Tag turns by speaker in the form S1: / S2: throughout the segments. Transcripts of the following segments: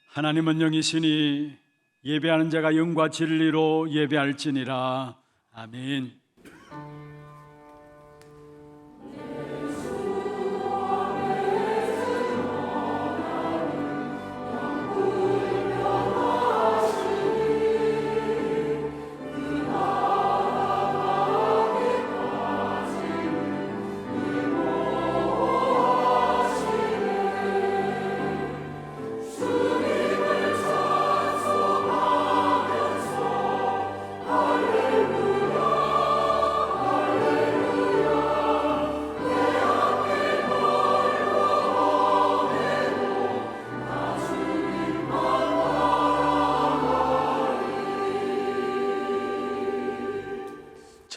S1: 하나님은 영이시니 예배하는 자가 영과 진리로 예배할지니라. 아멘.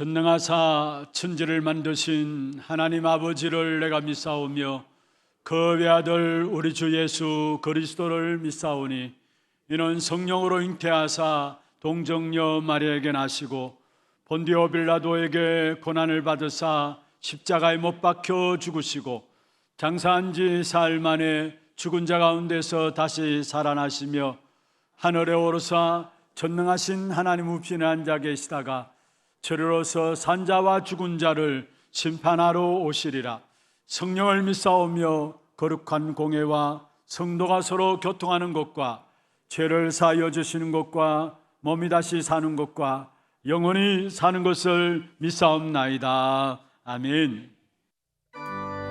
S1: 전능하사 천지를 만드신 하나님 아버지를 내가 믿사오며 그 외아들 우리 주 예수 그리스도를 믿사오니 이는 성령으로 잉태하사 동정녀 마리아에게 나시고 본디오 빌라도에게 고난을 받으사 십자가에 못 박혀 죽으시고 장사한 지 사흘 만에 죽은 자 가운데서 다시 살아나시며 하늘에 오르사 전능하신 하나님 우편에 앉아 계시다가 저리로서 산자와 죽은 자를 심판하러 오시리라. 성령을 믿사오며 거룩한 공회와 성도가 서로 교통하는 것과 죄를 사하여 주시는 것과 몸이 다시 사는 것과 영원히 사는 것을 믿사옵나이다. 아멘.
S2: 아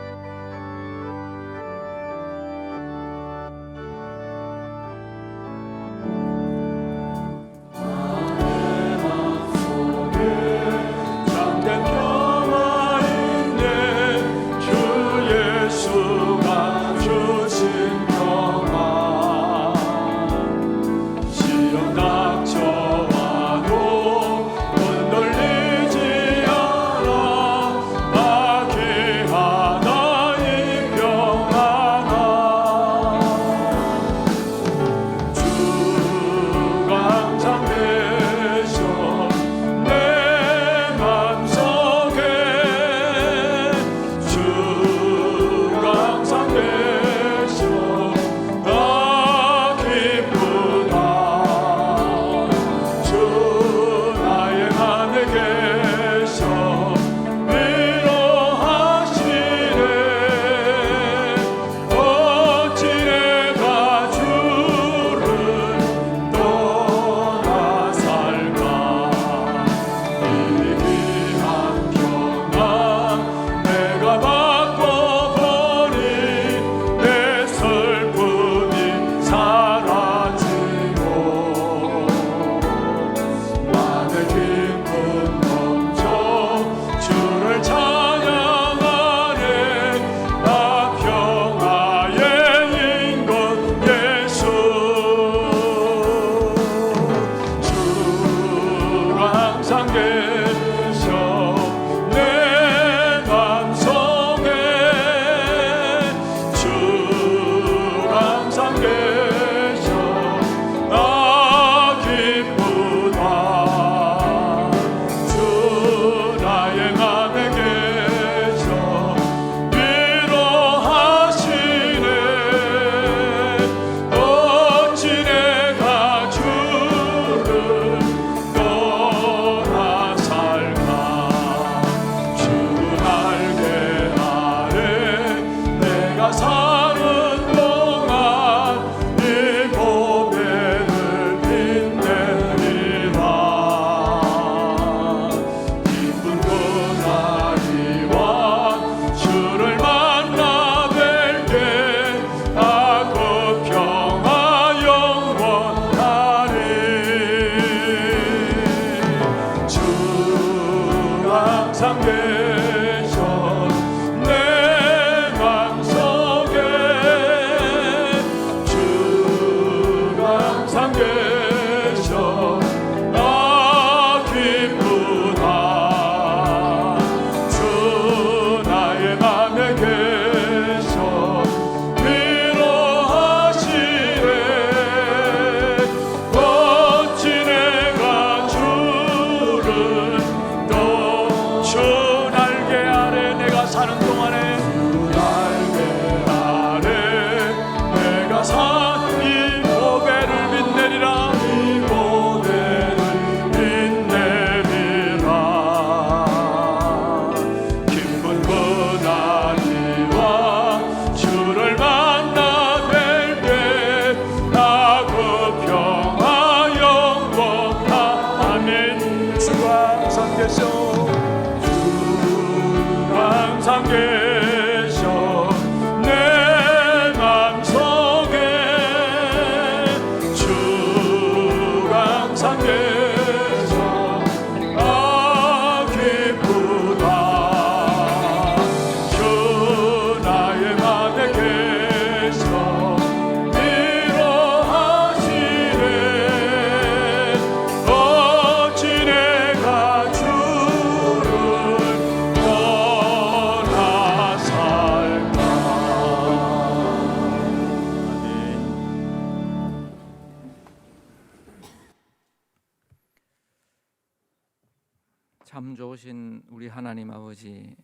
S2: 참 좋으신 우리 하나님 아버지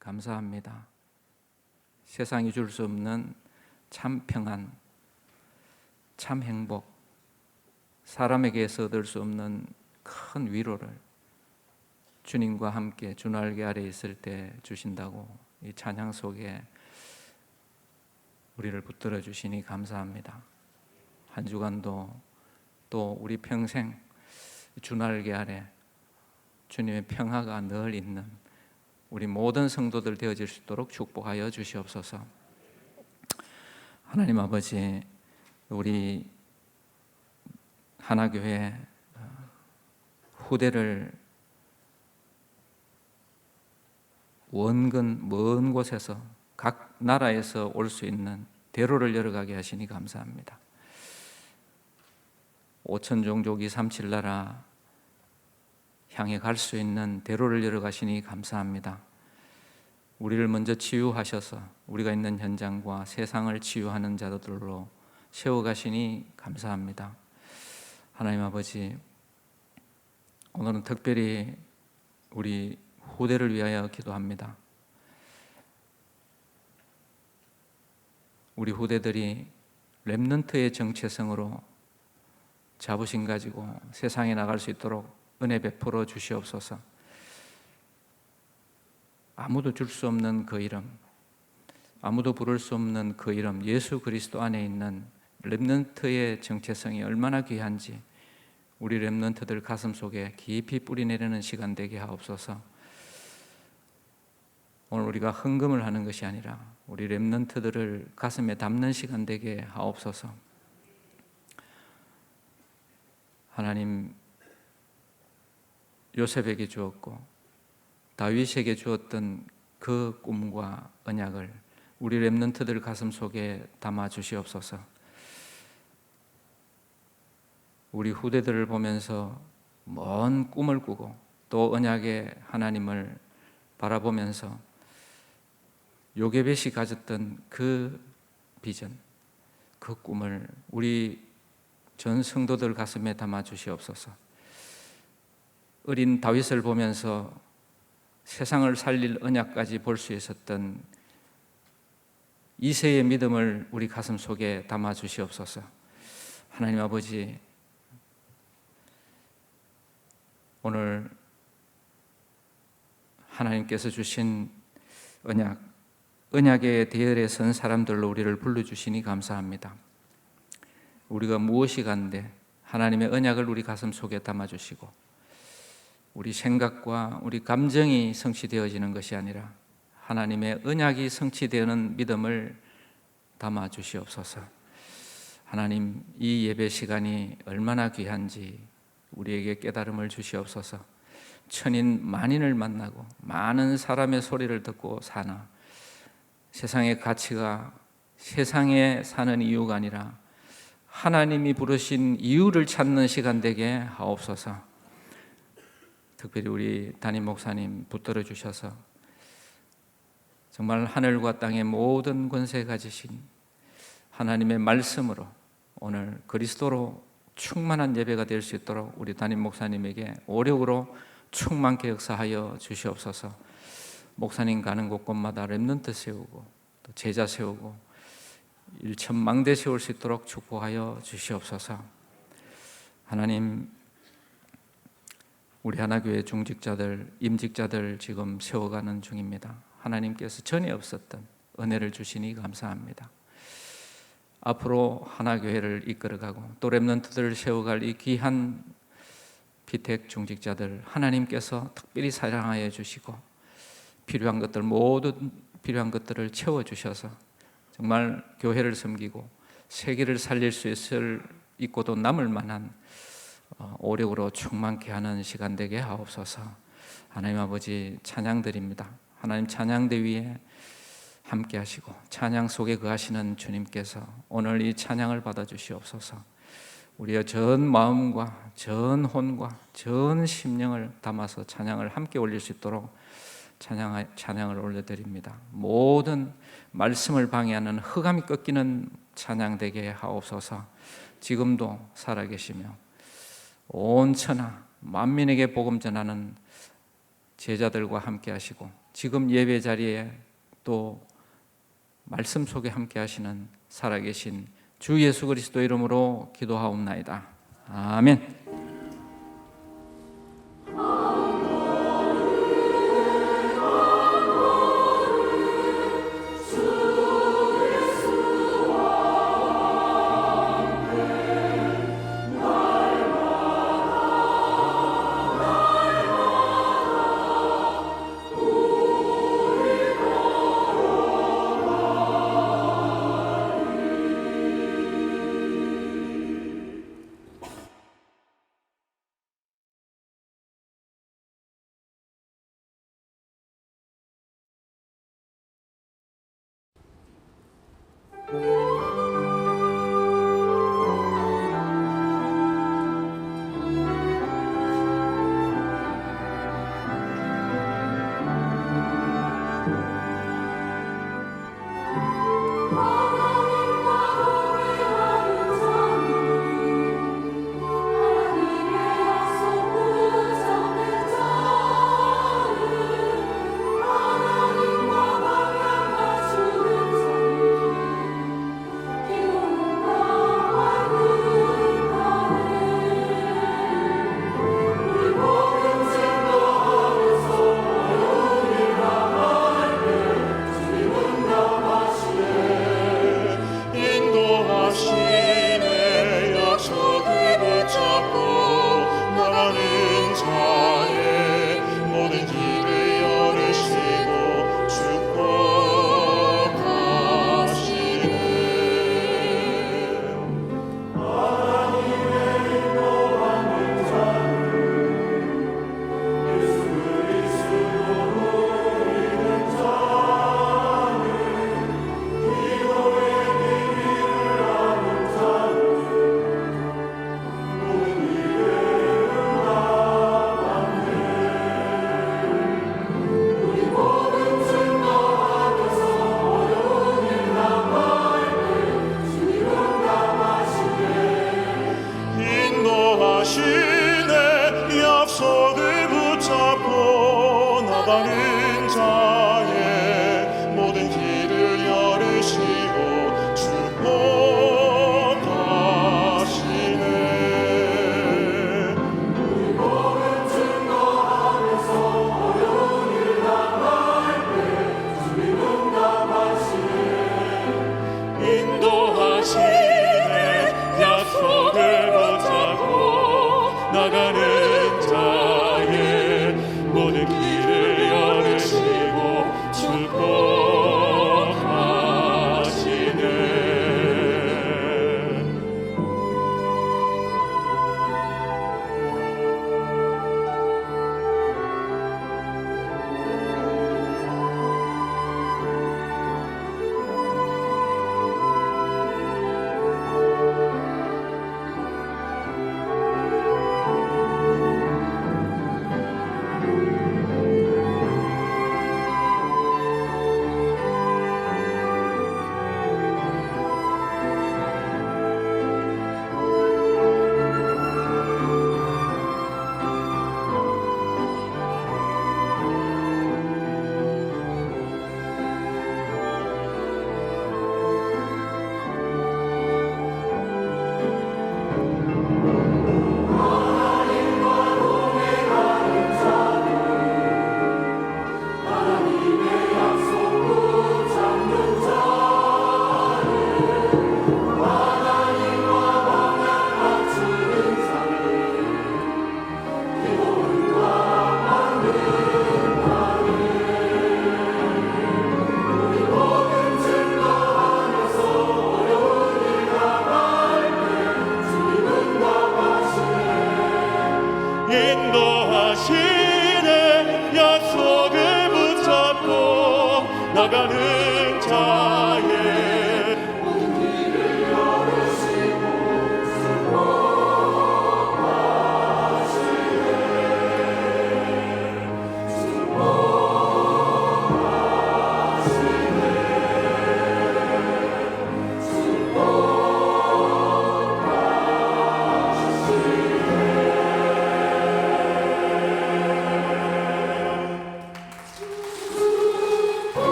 S2: 감사합니다. 세상이 줄 수 없는 참 평안, 참 행복, 사람에게서 얻을 수 없는 큰 위로를 주님과 함께 주 날개 아래 있을 때 주신다고 이 찬양 속에 우리를 붙들어 주시니 감사합니다. 한 주간도 또 우리 평생 주 날개 아래 주님의 평화가 늘 있는 우리 모든 성도들 되어질 수 있도록 축복하여 주시옵소서. 하나님 아버지, 우리 하나교회 후대를 원근 먼 곳에서 각 나라에서 올 수 있는 대로를 열어가게 하시니 감사합니다. 5천 종족 237 나라 향해 갈 수 있는 대로를 열어가시니 감사합니다. 우리를 먼저 치유하셔서 우리가 있는 현장과 세상을 치유하는 자들로 세워가시니 감사합니다. 하나님 아버지, 오늘은 특별히 우리 후대를 위하여 기도합니다. 우리 후대들이 렘넌트의 정체성으로 자부심 가지고 세상에 나갈 수 있도록 은혜 베풀어 주시옵소서. 아무도 줄 수 없는 그 이름, 아무도 부를 수 없는 그 이름, 예수 그리스도 안에 있는 렘넌트의 정체성이 얼마나 귀한지 우리 렘넌트들 가슴 속에 깊이 뿌리내리는 시간 되게 하옵소서. 오늘 우리가 헌금을 하는 것이 아니라 우리 렘넌트들을 가슴에 담는 시간 되게 하옵소서. 하나님, 요셉에게 주었고 다윗에게 주었던 그 꿈과 언약을 우리 렘넌트들 가슴 속에 담아 주시옵소서. 우리 후대들을 보면서 먼 꿈을 꾸고 또 언약의 하나님을 바라보면서 요게벳이 가졌던 그 비전, 그 꿈을 우리 전 성도들 가슴에 담아 주시옵소서. 어린 다윗을 보면서 세상을 살릴 언약까지 볼 수 있었던 이새의 믿음을 우리 가슴 속에 담아 주시옵소서. 하나님 아버지, 오늘 하나님께서 주신 언약의 대열에 선 사람들로 우리를 불러주시니 감사합니다. 우리가 무엇이 간데 하나님의 언약을 우리 가슴 속에 담아주시고 우리 생각과 우리 감정이 성취되어지는 것이 아니라 하나님의 언약이 성취되는 믿음을 담아주시옵소서. 하나님, 이 예배 시간이 얼마나 귀한지 우리에게 깨달음을 주시옵소서. 천인 만인을 만나고 많은 사람의 소리를 듣고 사나 세상의 가치가 세상에 사는 이유가 아니라 하나님이 부르신 이유를 찾는 시간 되게 하옵소서. 특별히 우리 담임 목사님 붙들어 주셔서 정말 하늘과 땅의 모든 권세 가지신 하나님의 말씀으로 오늘 그리스도로 충만한 예배가 될 수 있도록 우리 담임 목사님에게 오력으로 충만케 역사하여 주시옵소서. 목사님 가는 곳곳마다 렘넌트 세우고 또 제자 세우고 일천망대 세울 수 있도록 축복하여 주시옵소서. 하나님, 우리 하나교회 중직자들, 임직자들 지금 세워가는 중입니다. 하나님께서 전에 없었던 은혜를 주시니 감사합니다. 앞으로 하나교회를 이끌어가고 또 렘넌트들을 세워갈 이 귀한 피택 중직자들 하나님께서 특별히 사랑하여 주시고 필요한 것들 모든 필요한 것들을 채워주셔서 정말 교회를 섬기고 세계를 살릴 수 있고도 남을 만한 오력으로 충만케 하는 시간 되게 하옵소서. 하나님 아버지, 찬양드립니다. 하나님, 찬양대 위에 함께 하시고 찬양 속에 거하시는 주님께서 오늘 이 찬양을 받아주시옵소서. 우리의 전 마음과 전 혼과 전 심령을 담아서 찬양을 함께 올릴 수 있도록 찬양을 올려드립니다. 모든 말씀을 방해하는 흑암이 꺾이는 찬양 되게 하옵소서. 지금도 살아계시며 온 천하 만민에게 복음 전하는 제자들과 함께 하시고 지금 예배 자리에 또 말씀 속에 함께 하시는 살아계신 주 예수 그리스도 이름으로 기도하옵나이다. 아멘.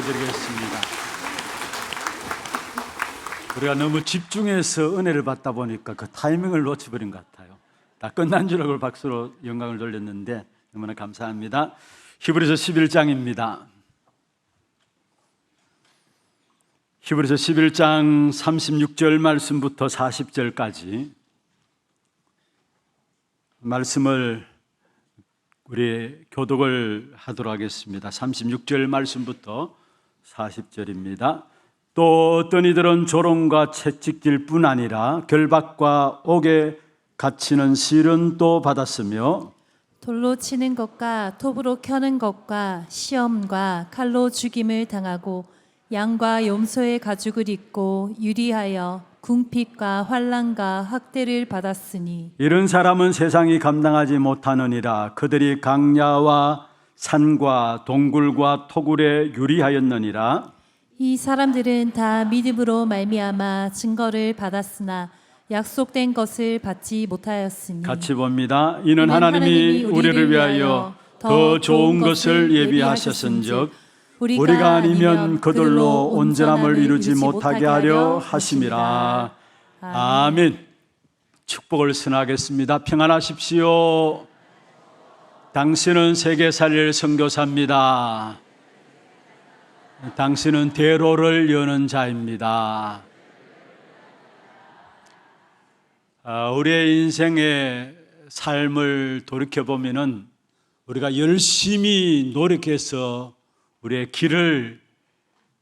S1: 드리겠습니다. 우리가 너무 집중해서 은혜를 받다 보니까 그 타이밍을 놓쳐버린 것 같아요. 다 끝난 줄 알고 박수로 영광을 돌렸는데 너무나 감사합니다. 히브리서 11장입니다. 히브리서 11장 36절 말씀부터 40절까지 말씀을 우리 교독을 하도록 하겠습니다. 36절 말씀부터 40절입니다. 또 어떤 이들은 조롱과 채찍질 뿐 아니라 결박과 옥에 갇히는 시련도 또 받았으며
S3: 돌로 치는 것과 톱으로 켜는 것과 시험과 칼로 죽임을 당하고 양과 염소의 가죽을 입고 유리하여 궁핍과 환난과 학대를 받았으니
S1: 이런 사람은 세상이 감당하지 못하느니라. 그들이 강야와 산과 동굴과 토굴에 유리하였느니라.
S3: 이 사람들은 다 믿음으로 말미암아 증거를 받았으나 약속된 것을 받지 못하였으니
S1: 같이 봅니다. 이는 하나님이 우리를 위하여 더 좋은 것을 예비하셨은즉 우리가 아니면 그들로 온전함을 이루지 못하게 하려 하심이라. 아멘. 축복을 선하겠습니다. 평안하십시오. 당신은 세계 살릴 선교사입니다. 당신은 대로를 여는 자입니다. 우리의 인생의 삶을 돌이켜보면 우리가 열심히 노력해서 우리의 길을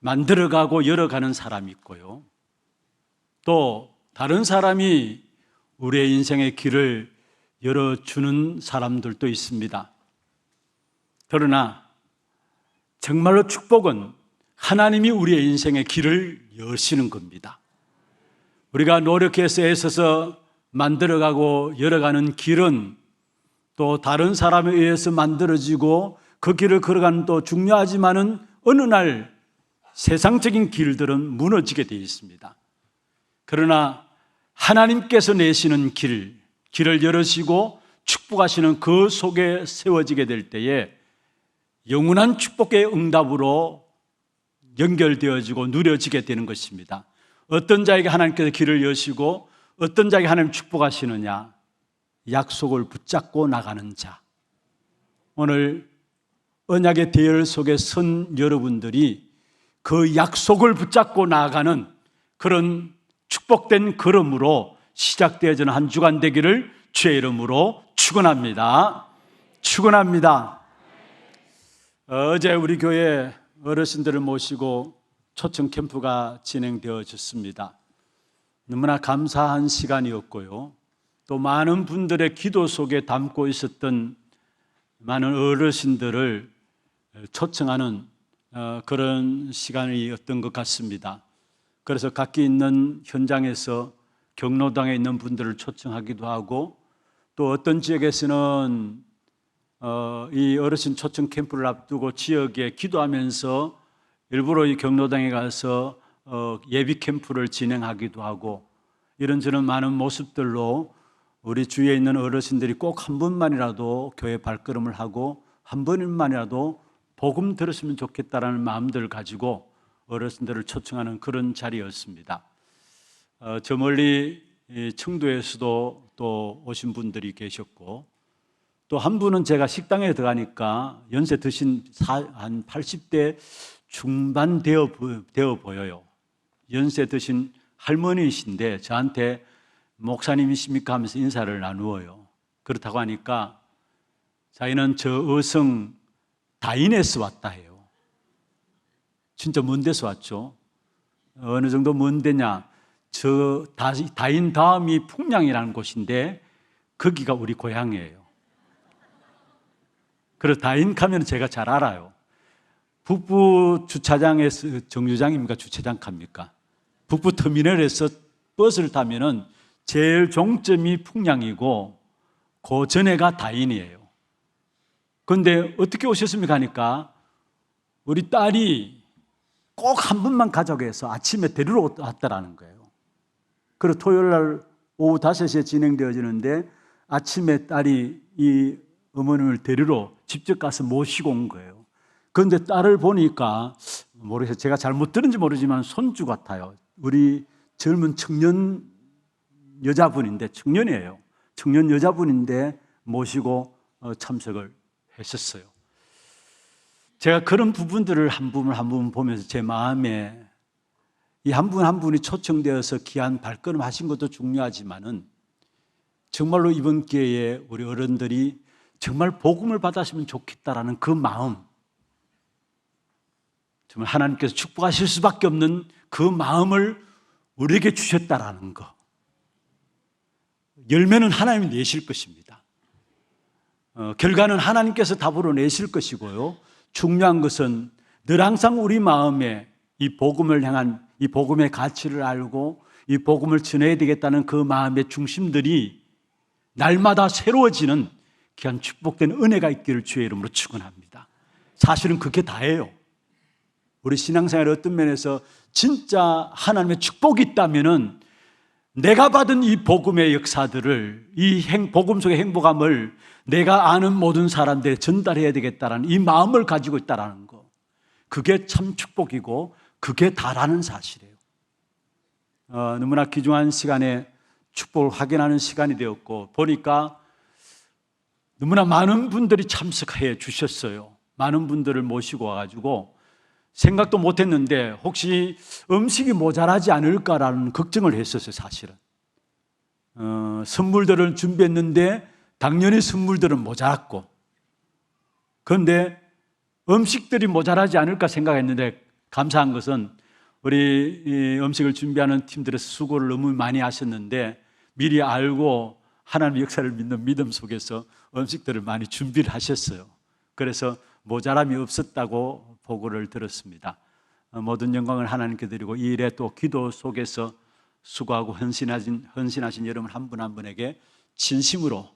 S1: 만들어가고 열어가는 사람이 있고요. 또 다른 사람이 우리의 인생의 길을 열어주는 사람들도 있습니다. 그러나 정말로 축복은 하나님이 우리의 인생의 길을 여시는 겁니다. 우리가 노력해서 애써서 만들어가고 열어가는 길은 또 다른 사람에 의해서 만들어지고 그 길을 걸어가는 또 중요하지만은 어느 날 세상적인 길들은 무너지게 되어 있습니다. 그러나 하나님께서 내시는 길을 열으시고 축복하시는 그 속에 세워지게 될 때에 영원한 축복의 응답으로 연결되어지고 누려지게 되는 것입니다. 어떤 자에게 하나님께서 길을 여시고 어떤 자에게 하나님 축복하시느냐? 약속을 붙잡고 나가는 자. 오늘 언약의 대열 속에 선 여러분들이 그 약속을 붙잡고 나아가는 그런 축복된 걸음으로 시작되어지는 한 주간 되기를 주의 이름으로 축원합니다. 축원합니다. 어제 우리 교회 어르신들을 모시고 초청 캠프가 진행되어졌습니다. 너무나 감사한 시간이었고요. 또 많은 분들의 기도 속에 담고 있었던 많은 어르신들을 초청하는 그런 시간이었던 것 같습니다. 그래서 각기 있는 현장에서 경로당에 있는 분들을 초청하기도 하고 또 어떤 지역에서는 이 어르신 초청 캠프를 앞두고 지역에 기도하면서 일부러 이 경로당에 가서 예비 캠프를 진행하기도 하고 이런저런 많은 모습들로 우리 주위에 있는 어르신들이 꼭 한 번만이라도 교회 발걸음을 하고 한 번만이라도 복음 들었으면 좋겠다라는 마음들을 가지고 어르신들을 초청하는 그런 자리였습니다. 저 멀리 청도에서도 또 오신 분들이 계셨고 또 한 분은 제가 식당에 들어가니까 연세 드신 한 80대 중반 되어 보여요. 연세 드신 할머니이신데 저한테 목사님이십니까 하면서 인사를 나누어요. 그렇다고 하니까 자기는 저 어성 다인에서 왔다 해요. 진짜 먼 데서 왔죠. 어느 정도 먼 데냐? 저 다인 다음이 풍량이라는 곳인데 거기가 우리 고향이에요. 그래서 다인 가면 제가 잘 알아요. 북부 주차장에서 정류장입니까? 주차장 갑니까? 북부 터미널에서 버스를 타면은 제일 종점이 풍량이고 그 전에가 다인이에요. 그런데 어떻게 오셨습니까? 하니까 우리 딸이 꼭 한 번만 가자고 해서 아침에 데리러 왔다라는 거예요. 그리고 토요일 날 오후 5시에 진행되어지는데 아침에 딸이 이 어머님을 데리러 직접 가서 모시고 온 거예요. 그런데 딸을 보니까 모르겠어요. 제가 잘못 들은지 모르지만 손주 같아요. 우리 젊은 청년 여자분인데, 청년이에요. 청년 여자분인데 모시고 참석을 했었어요. 제가 그런 부분들을 한 부분 한 부분 보면서 제 마음에 이 한 분 한 분이 초청되어서 귀한 발걸음 하신 것도 중요하지만은 정말로 이번 기회에 우리 어른들이 정말 복음을 받았으면 좋겠다라는 그 마음, 정말 하나님께서 축복하실 수밖에 없는 그 마음을 우리에게 주셨다라는 거. 열매는 하나님이 내실 것입니다. 결과는 하나님께서 답으로 내실 것이고요. 중요한 것은 늘 항상 우리 마음에 이 복음을 향한 이 복음의 가치를 알고 이 복음을 전해야 되겠다는 그 마음의 중심들이 날마다 새로워지는 귀한 축복된 은혜가 있기를 주의 이름으로 축원합니다. 사실은 그게 다예요. 우리 신앙생활의 어떤 면에서 진짜 하나님의 축복이 있다면은 내가 받은 이 복음의 역사들을, 이 복음 속의 행복함을 내가 아는 모든 사람들에 전달해야 되겠다는 이 마음을 가지고 있다는 거, 그게 참 축복이고 그게 다라는 사실이에요. 너무나 귀중한 시간에 축복을 확인하는 시간이 되었고, 보니까 너무나 많은 분들이 참석해 주셨어요. 많은 분들을 모시고 와가지고 생각도 못했는데 혹시 음식이 모자라지 않을까라는 걱정을 했었어요. 사실은 선물들을 준비했는데 당연히 선물들은 모자랐고, 그런데 음식들이 모자라지 않을까 생각했는데 감사한 것은 우리 음식을 준비하는 팀들에서 수고를 너무 많이 하셨는데 미리 알고 하나님의 역사를 믿는 믿음 속에서 음식들을 많이 준비를 하셨어요. 그래서 모자람이 없었다고 보고를 들었습니다. 모든 영광을 하나님께 드리고 이 일에 또 기도 속에서 수고하고 헌신하신 여러분 한 분 한 분에게 진심으로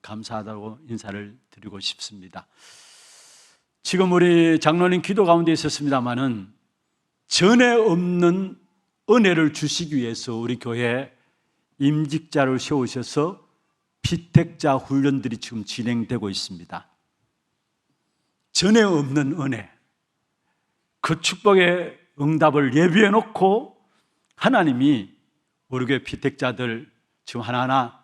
S1: 감사하다고 인사를 드리고 싶습니다. 지금 우리 장로님 기도 가운데 있었습니다마는 전에 없는 은혜를 주시기 위해서 우리 교회 임직자를 세우셔서 피택자 훈련들이 지금 진행되고 있습니다. 전에 없는 은혜, 그 축복의 응답을 예비해 놓고 하나님이 우리 교회 피택자들 지금 하나하나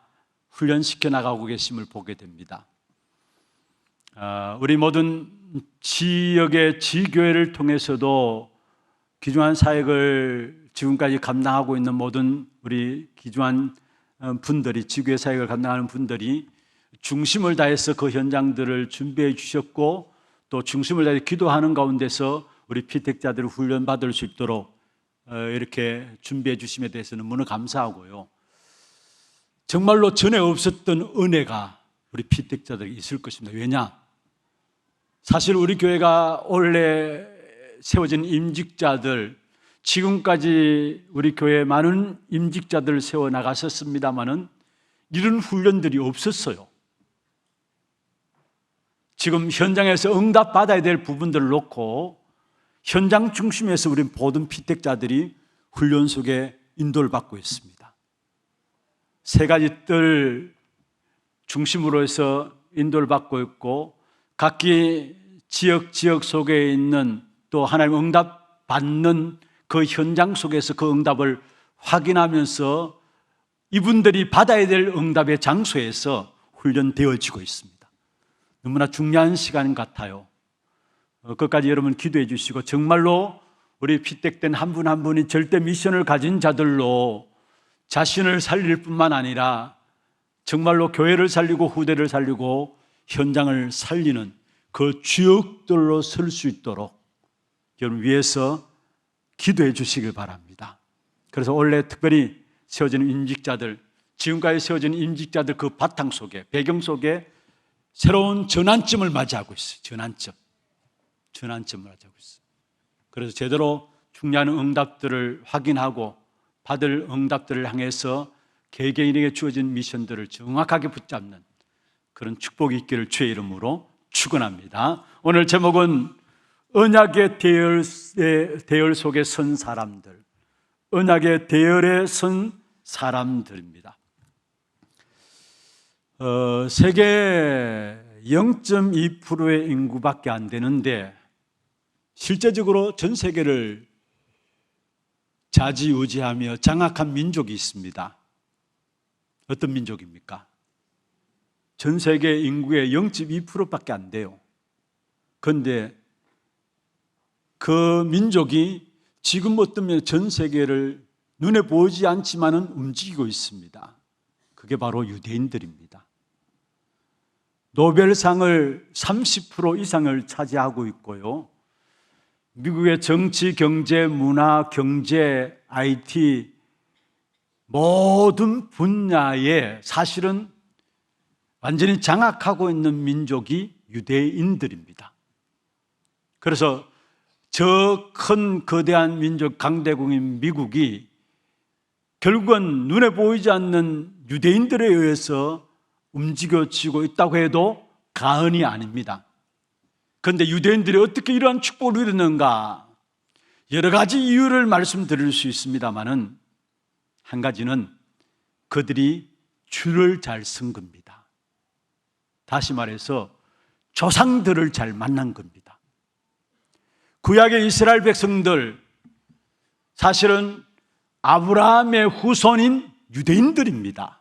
S1: 훈련시켜 나가고 계심을 보게 됩니다. 우리 모든 지역의 지교회를 통해서도 귀중한 사역을 지금까지 감당하고 있는 모든 우리 귀중한 분들이, 지교회 사역을 감당하는 분들이 중심을 다해서 그 현장들을 준비해 주셨고, 또 중심을 다해 기도하는 가운데서 우리 피택자들을 훈련받을 수 있도록 이렇게 준비해 주심에 대해서는 너무나 감사하고요. 정말로 전에 없었던 은혜가 우리 피택자들에게 있을 것입니다. 왜냐? 사실 우리 교회가 원래 세워진 임직자들, 지금까지 우리 교회에 많은 임직자들을 세워나갔었습니다마는 이런 훈련들이 없었어요. 지금 현장에서 응답받아야 될 부분들을 놓고 현장 중심에서 우리 모든 피택자들이 훈련 속에 인도를 받고 있습니다. 세 가지 뜰 중심으로 해서 인도를 받고 있고, 각기 지역 속에 있는 또 하나님 응답 받는 그 현장 속에서 그 응답을 확인하면서 이분들이 받아야 될 응답의 장소에서 훈련되어지고 있습니다. 너무나 중요한 시간 같아요. 끝까지 여러분 기도해 주시고, 정말로 우리 피택된 한 분 한 분이 절대 미션을 가진 자들로 자신을 살릴 뿐만 아니라 정말로 교회를 살리고 후대를 살리고 현장을 살리는 그 주역들로 설 수 있도록 여러분 위해서 기도해 주시길 바랍니다. 그래서 원래 특별히 세워지는 임직자들, 지금까지 세워진 임직자들 그 바탕 속에, 배경 속에 새로운 전환점을 맞이하고 있어요. 전환점을 맞이하고 있어요. 그래서 제대로 중요한 응답들을 확인하고 받을 응답들을 향해서 개개인에게 주어진 미션들을 정확하게 붙잡는 그런 축복이 있기를 주의 이름으로 축원합니다. 오늘 제목은 언약의 대열 속에 선 사람들, 언약의 대열에 선 사람들입니다. 세계 0.2%의 인구밖에 안 되는데 실제적으로 전 세계를 좌지우지하며 장악한 민족이 있습니다. 어떤 민족입니까? 전 세계 인구의 0.2%밖에 안 돼요. 그런데 그 민족이 지금 어떤 면에 전 세계를 눈에 보이지 않지만은 움직이고 있습니다. 그게 바로 유대인들입니다. 노벨상을 30% 이상을 차지하고 있고요. 미국의 정치, 경제, 문화, 경제, IT 모든 분야에 사실은 완전히 장악하고 있는 민족이 유대인들입니다. 그래서 저 큰 거대한 민족 강대국인 미국이 결국은 눈에 보이지 않는 유대인들에 의해서 움직여지고 있다고 해도 과언이 아닙니다. 그런데 유대인들이 어떻게 이러한 축복을 누렸는가? 여러 가지 이유를 말씀드릴 수 있습니다만은 한 가지는 그들이 줄을 잘 쓴 겁니다. 다시 말해서 조상들을 잘 만난 겁니다. 구약의 이스라엘 백성들, 사실은 아브라함의 후손인 유대인들입니다.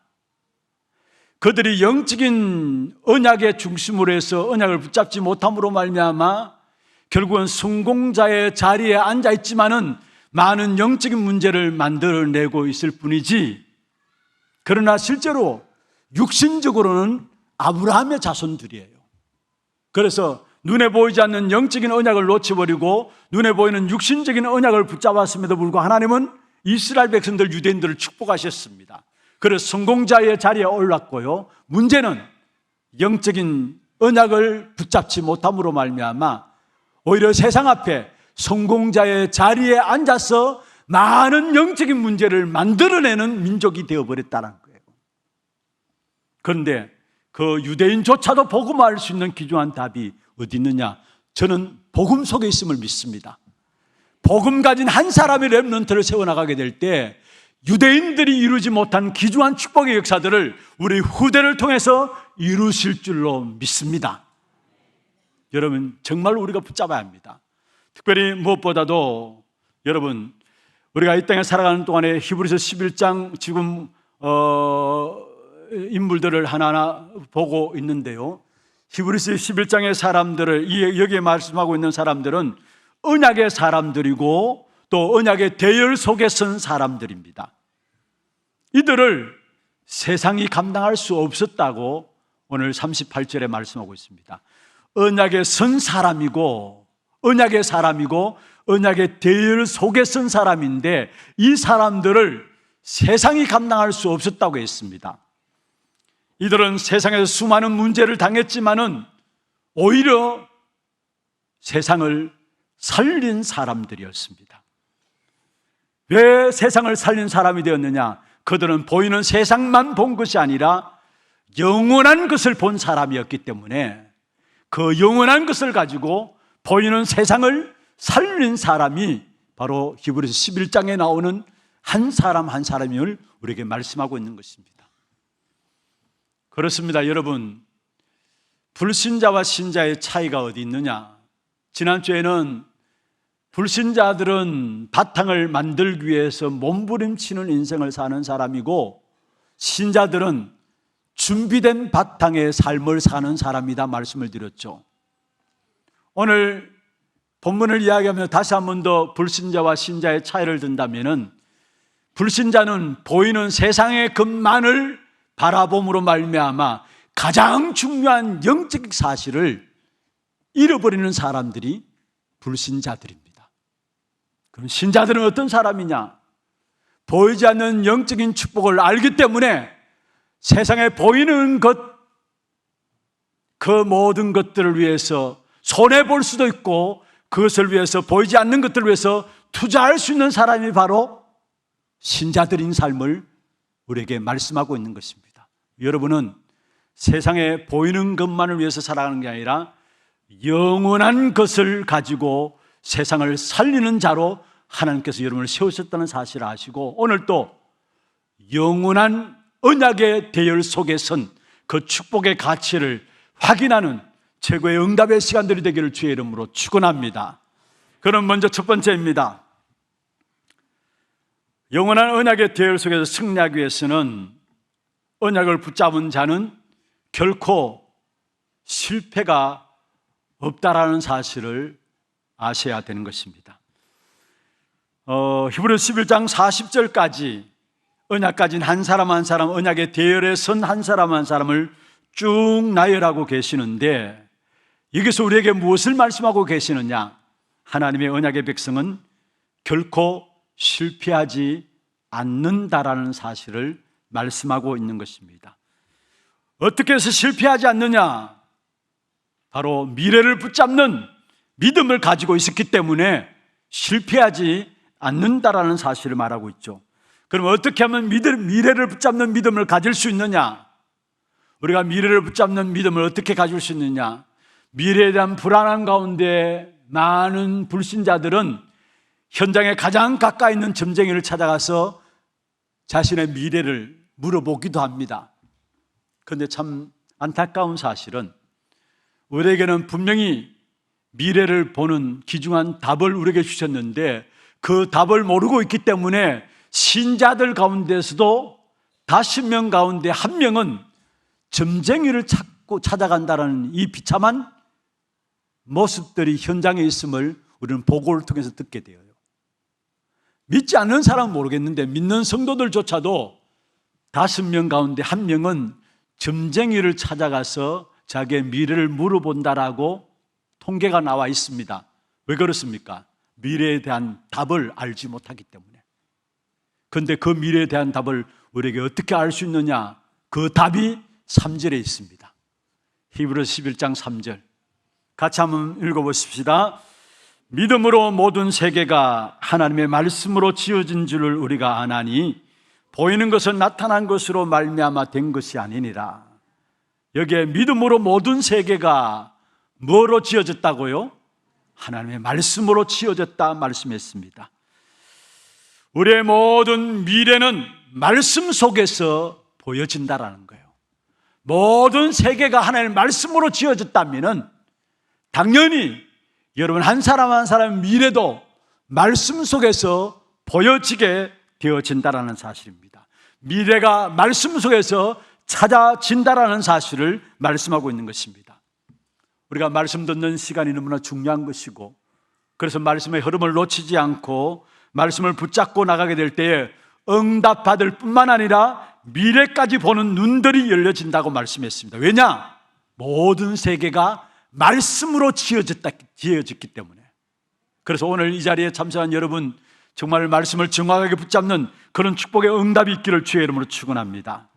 S1: 그들이 영적인 언약의 중심으로 해서 언약을 붙잡지 못함으로 말미암아 결국은 성공자의 자리에 앉아 있지만은 많은 영적인 문제를 만들어내고 있을 뿐이지, 그러나 실제로 육신적으로는 아브라함의 자손들이에요. 그래서 눈에 보이지 않는 영적인 언약을 놓쳐버리고 눈에 보이는 육신적인 언약을 붙잡았음에도 불구하고 하나님은 이스라엘 백성들 유대인들을 축복하셨습니다. 그래서 성공자의 자리에 올랐고요. 문제는 영적인 언약을 붙잡지 못함으로 말미암아 오히려 세상 앞에 성공자의 자리에 앉아서 많은 영적인 문제를 만들어내는 민족이 되어버렸다는 거예요. 그런데 그 유대인조차도 복음화할 수 있는 귀중한 답이 어디 있느냐? 저는 복음 속에 있음을 믿습니다. 복음 가진 한 사람의 렘넌트를 세워나가게 될 때 유대인들이 이루지 못한 귀중한 축복의 역사들을 우리 후대를 통해서 이루실 줄로 믿습니다. 여러분, 정말 우리가 붙잡아야 합니다. 특별히 무엇보다도 여러분, 우리가 이 땅에 살아가는 동안에 히브리서 11장 지금 인물들을 하나하나 보고 있는데요. 히브리서 11장의 사람들을, 여기에 말씀하고 있는 사람들은 언약의 사람들이고 또 언약의 대열 속에 선 사람들입니다. 이들을 세상이 감당할 수 없었다고 오늘 38절에 말씀하고 있습니다. 언약에 선 사람이고 언약의 대열 속에 선 사람인데 이 사람들을 세상이 감당할 수 없었다고 했습니다. 이들은 세상에서 수많은 문제를 당했지만은 오히려 세상을 살린 사람들이었습니다. 왜 세상을 살린 사람이 되었느냐? 그들은 보이는 세상만 본 것이 아니라 영원한 것을 본 사람이었기 때문에 그 영원한 것을 가지고 보이는 세상을 살린 사람이 바로 히브리서 11장에 나오는 한 사람 한 사람임을 우리에게 말씀하고 있는 것입니다. 그렇습니다. 여러분, 불신자와 신자의 차이가 어디 있느냐? 지난주에는 불신자들은 바탕을 만들기 위해서 몸부림치는 인생을 사는 사람이고 신자들은 준비된 바탕의 삶을 사는 사람이다 말씀을 드렸죠. 오늘 본문을 이야기하며 다시 한 번 더 불신자와 신자의 차이를 든다면은 불신자는 보이는 세상의 것만을 바라봄으로 말미암아 가장 중요한 영적 사실을 잃어버리는 사람들이 불신자들입니다. 그럼 신자들은 어떤 사람이냐? 보이지 않는 영적인 축복을 알기 때문에 세상에 보이는 것, 그 모든 것들을 위해서 손해볼 수도 있고 그것을 위해서 보이지 않는 것들을 위해서 투자할 수 있는 사람이 바로 신자들인 삶을 우리에게 말씀하고 있는 것입니다. 여러분은 세상에 보이는 것만을 위해서 살아가는 게 아니라 영원한 것을 가지고 세상을 살리는 자로 하나님께서 여러분을 세우셨다는 사실을 아시고 오늘 또 영원한 언약의 대열 속에 선 그 축복의 가치를 확인하는 최고의 응답의 시간들이 되기를 주의 이름으로 축원합니다. 그럼 먼저 첫 번째입니다. 영원한 언약의 대열 속에서 승리하기 위해서는 언약을 붙잡은 자는 결코 실패가 없다라는 사실을 아셔야 되는 것입니다. 히브리서 11장 40절까지 언약 가진 한 사람 한 사람, 언약의 대열에 선 한 사람 한 사람을 쭉 나열하고 계시는데, 여기서 우리에게 무엇을 말씀하고 계시느냐? 하나님의 언약의 백성은 결코 실패하지 않는다라는 사실을 말씀하고 있는 것입니다. 어떻게 해서 실패하지 않느냐? 바로 미래를 붙잡는 믿음을 가지고 있었기 때문에 실패하지 않는다라는 사실을 말하고 있죠. 그럼 어떻게 하면 미래를 붙잡는 믿음을 가질 수 있느냐? 우리가 미래를 붙잡는 믿음을 어떻게 가질 수 있느냐? 미래에 대한 불안함 가운데 많은 불신자들은 현장에 가장 가까이 있는 점쟁이를 찾아가서 자신의 미래를 물어보기도 합니다. 그런데 참 안타까운 사실은 우리에게는 분명히 미래를 보는 귀중한 답을 우리에게 주셨는데, 그 답을 모르고 있기 때문에 신자들 가운데서도 5명 가운데 1명은 점쟁이를 찾아간다는 이 비참한 모습들이 현장에 있음을 우리는 보고를 통해서 듣게 되어요. 믿지 않는 사람은 모르겠는데 믿는 성도들조차도 5명 가운데 1명은 점쟁이를 찾아가서 자기의 미래를 물어본다라고 통계가 나와 있습니다. 왜 그렇습니까? 미래에 대한 답을 알지 못하기 때문에. 그런데 그 미래에 대한 답을 우리에게 어떻게 알 수 있느냐? 그 답이 3절에 있습니다. 히브리서 11장 3절 같이 한번 읽어보십시다. 믿음으로 모든 세계가 하나님의 말씀으로 지어진 줄을 우리가 아나니 보이는 것은 나타난 것으로 말미암아 된 것이 아니니라. 여기에 믿음으로 모든 세계가 뭐로 지어졌다고요? 하나님의 말씀으로 지어졌다 말씀했습니다. 우리의 모든 미래는 말씀 속에서 보여진다라는 거예요. 모든 세계가 하나님의 말씀으로 지어졌다면 당연히 여러분 한 사람 한 사람의 미래도 말씀 속에서 보여지게 되어진다라는 사실입니다. 미래가 말씀 속에서 찾아진다라는 사실을 말씀하고 있는 것입니다. 우리가 말씀 듣는 시간이 너무나 중요한 것이고, 그래서 말씀의 흐름을 놓치지 않고 말씀을 붙잡고 나가게 될 때에 응답받을 뿐만 아니라 미래까지 보는 눈들이 열려진다고 말씀했습니다. 왜냐? 모든 세계가 말씀으로 지어졌기 때문에. 그래서 오늘 이 자리에 참석한 여러분, 정말 말씀을 정확하게 붙잡는 그런 축복의 응답이 있기를 주의 이름으로 축원합니다.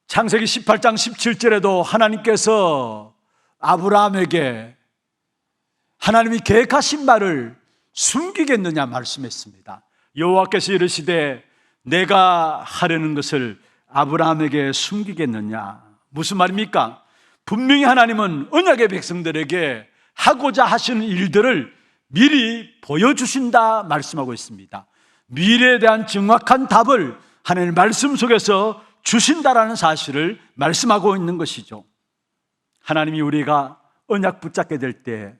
S1: 창세기 18장 17절에도 하나님께서 아브라함에게 하나님이 계획하신 바를 숨기겠느냐 말씀했습니다. 여호와께서 이르시되 내가 하려는 것을 아브라함에게 숨기겠느냐. 무슨 말입니까? 분명히 하나님은 언약의 백성들에게 하고자 하시는 일들을 미리 보여주신다 말씀하고 있습니다. 미래에 대한 정확한 답을 하나님의 말씀 속에서 주신다라는 사실을 말씀하고 있는 것이죠. 하나님이 우리가 언약 붙잡게 될 때